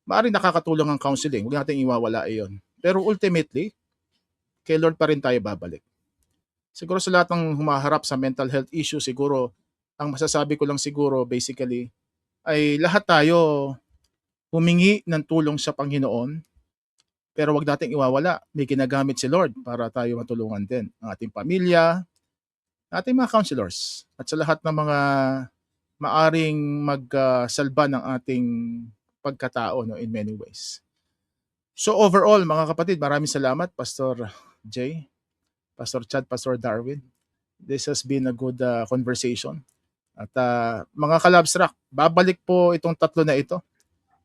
maaaring nakakatulong ang counseling, huwag natin iwawala iyon. Pero ultimately, kay Lord pa rin tayo babalik. Siguro sa lahat ng humaharap sa mental health issue, siguro, ang masasabi ko lang siguro, basically, ay lahat tayo humingi ng tulong sa Panginoon, pero wag nating iwawala, may ginagamit si Lord para tayo matulungan din. Ang ating pamilya, ating mga counselors, at sa lahat ng mga maaring magsalba ng ating pagkatao, no, in many ways. So overall, mga kapatid, maraming salamat, Pastor Jay, Pastor Chad, Pastor Darwin. This has been a good conversation. At mga kalabstrak, babalik po itong tatlo na ito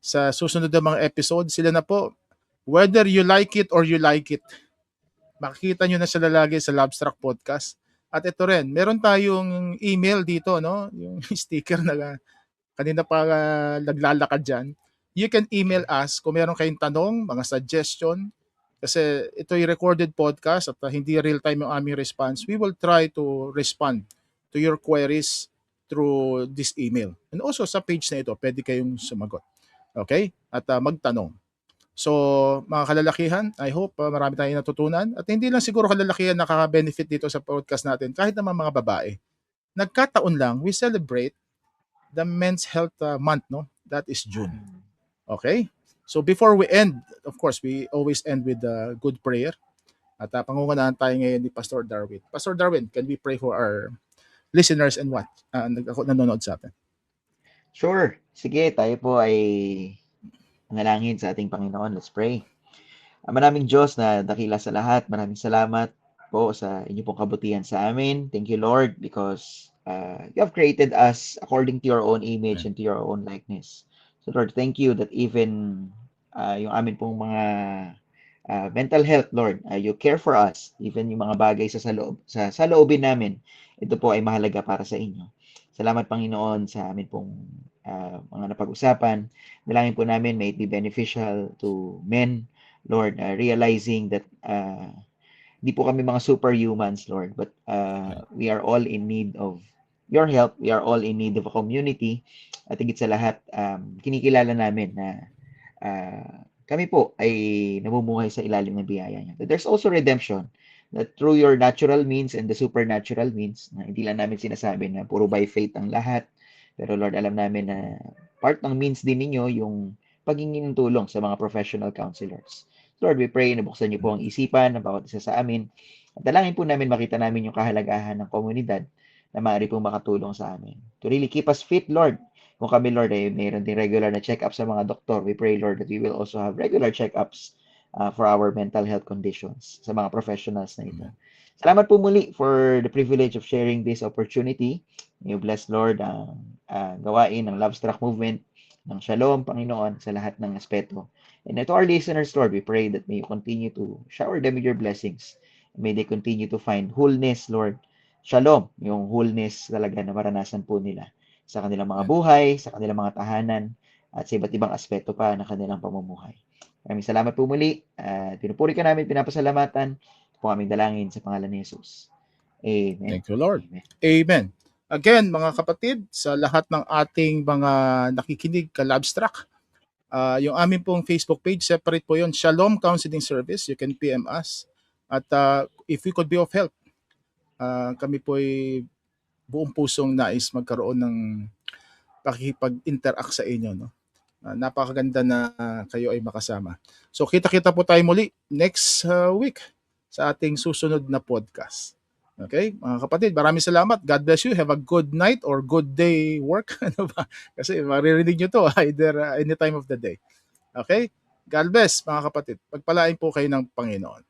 sa susunod na mga episode. Sila na po, whether you like it or you like it, makikita nyo na sila lagi sa Labstrack Podcast. At ito rin, meron tayong email dito, no? Yung sticker na kanina pa naglalakad dyan. You can email us kung meron kayong tanong, mga suggestion, kasi ito ay recorded podcast at hindi real-time yung aming response. We will try to respond to your queries through this email. And also sa page na ito, pwede kayong sumagot. Okay? At magtanong. So, mga kalalakihan, I hope marami tayong natutunan. At hindi lang siguro kalalakihan nakaka-benefit dito sa podcast natin, kahit naman mga babae. Nagkataon lang, we celebrate the Men's Health Month, no? That is June. Okay? So before we end, of course, we always end with a good prayer. At pangungunahan tayo ngayon ni Pastor Darwin. Pastor Darwin, can we pray for our listeners and what? Nanonood sa atin. Sure. Sige, tayo po ay manalangin sa ating Panginoon. Let's pray. Maraming Diyos na dakila sa lahat. Maraming salamat po sa inyo pong kabutihan sa amin. Thank you, Lord, because you have created us according to your own image and to your own likeness. So Lord, thank you that even yung amin pong mga mental health, Lord, you care for us. Even yung mga bagay sa loobin namin, ito po ay mahalaga para sa inyo. Salamat, Panginoon, sa amin pong mga napag-usapan. Dalangin po namin may it be beneficial to men, Lord, realizing that di po kami mga superhumans, Lord, but we are all in need of your help. We are all in need of a community. At higit sa lahat, kinikilala namin na kami po ay namumuhay sa ilalim ng biyaya niya. But there's also redemption, that through your natural means and the supernatural means, na hindi lang namin sinasabi na puro by faith ang lahat. Pero Lord, alam namin na part ng means din ninyo yung paghingi ng tulong sa mga professional counselors. Lord, we pray na buksan niyo po ang isipan ng bawat isa sa amin. At dalangin po namin makita namin yung kahalagahan ng komunidad na maaari pong makatulong sa amin. To really keep us fit, Lord. Kung kami, Lord, ay mayroon din regular na check-up sa mga doktor, we pray, Lord, that we will also have regular check-ups for our mental health conditions sa mga professionals na ito. Salamat po muli for the privilege of sharing this opportunity. May you bless, Lord, ang gawain ng Lovestruck Movement, ng Shalom, Panginoon, sa lahat ng aspeto. And to our listeners, Lord, we pray that may you continue to shower them with your blessings. May they continue to find wholeness, Lord. Shalom, yung wholeness talaga na maranasan po nila sa kanilang mga buhay, sa kanilang mga tahanan, at sa iba't ibang aspeto pa ng kanilang pamumuhay. Maraming salamat po muli. Pinupuri ka namin, pinapasalamatan po aming dalangin sa pangalan ni Jesus. Amen. Thank you, Lord. Amen. Again, mga kapatid, sa lahat ng ating mga nakikinig ka Labstrack, Yung amin pong Facebook page, separate po yun. Shalom Counseling Service. You can PM us. At if we could be of help, kami po ay buong pusong nais magkaroon ng pakikipag-interact sa inyo. No? Napakaganda na kayo ay makasama. So kita-kita po tayo muli next week sa ating susunod na podcast. Okay, mga kapatid, maraming salamat. God bless you. Have a good night or good day work. Ano ba? Kasi maririnig nyo to either any time of the day. Okay? God bless, mga kapatid. Pagpalain po kayo ng Panginoon.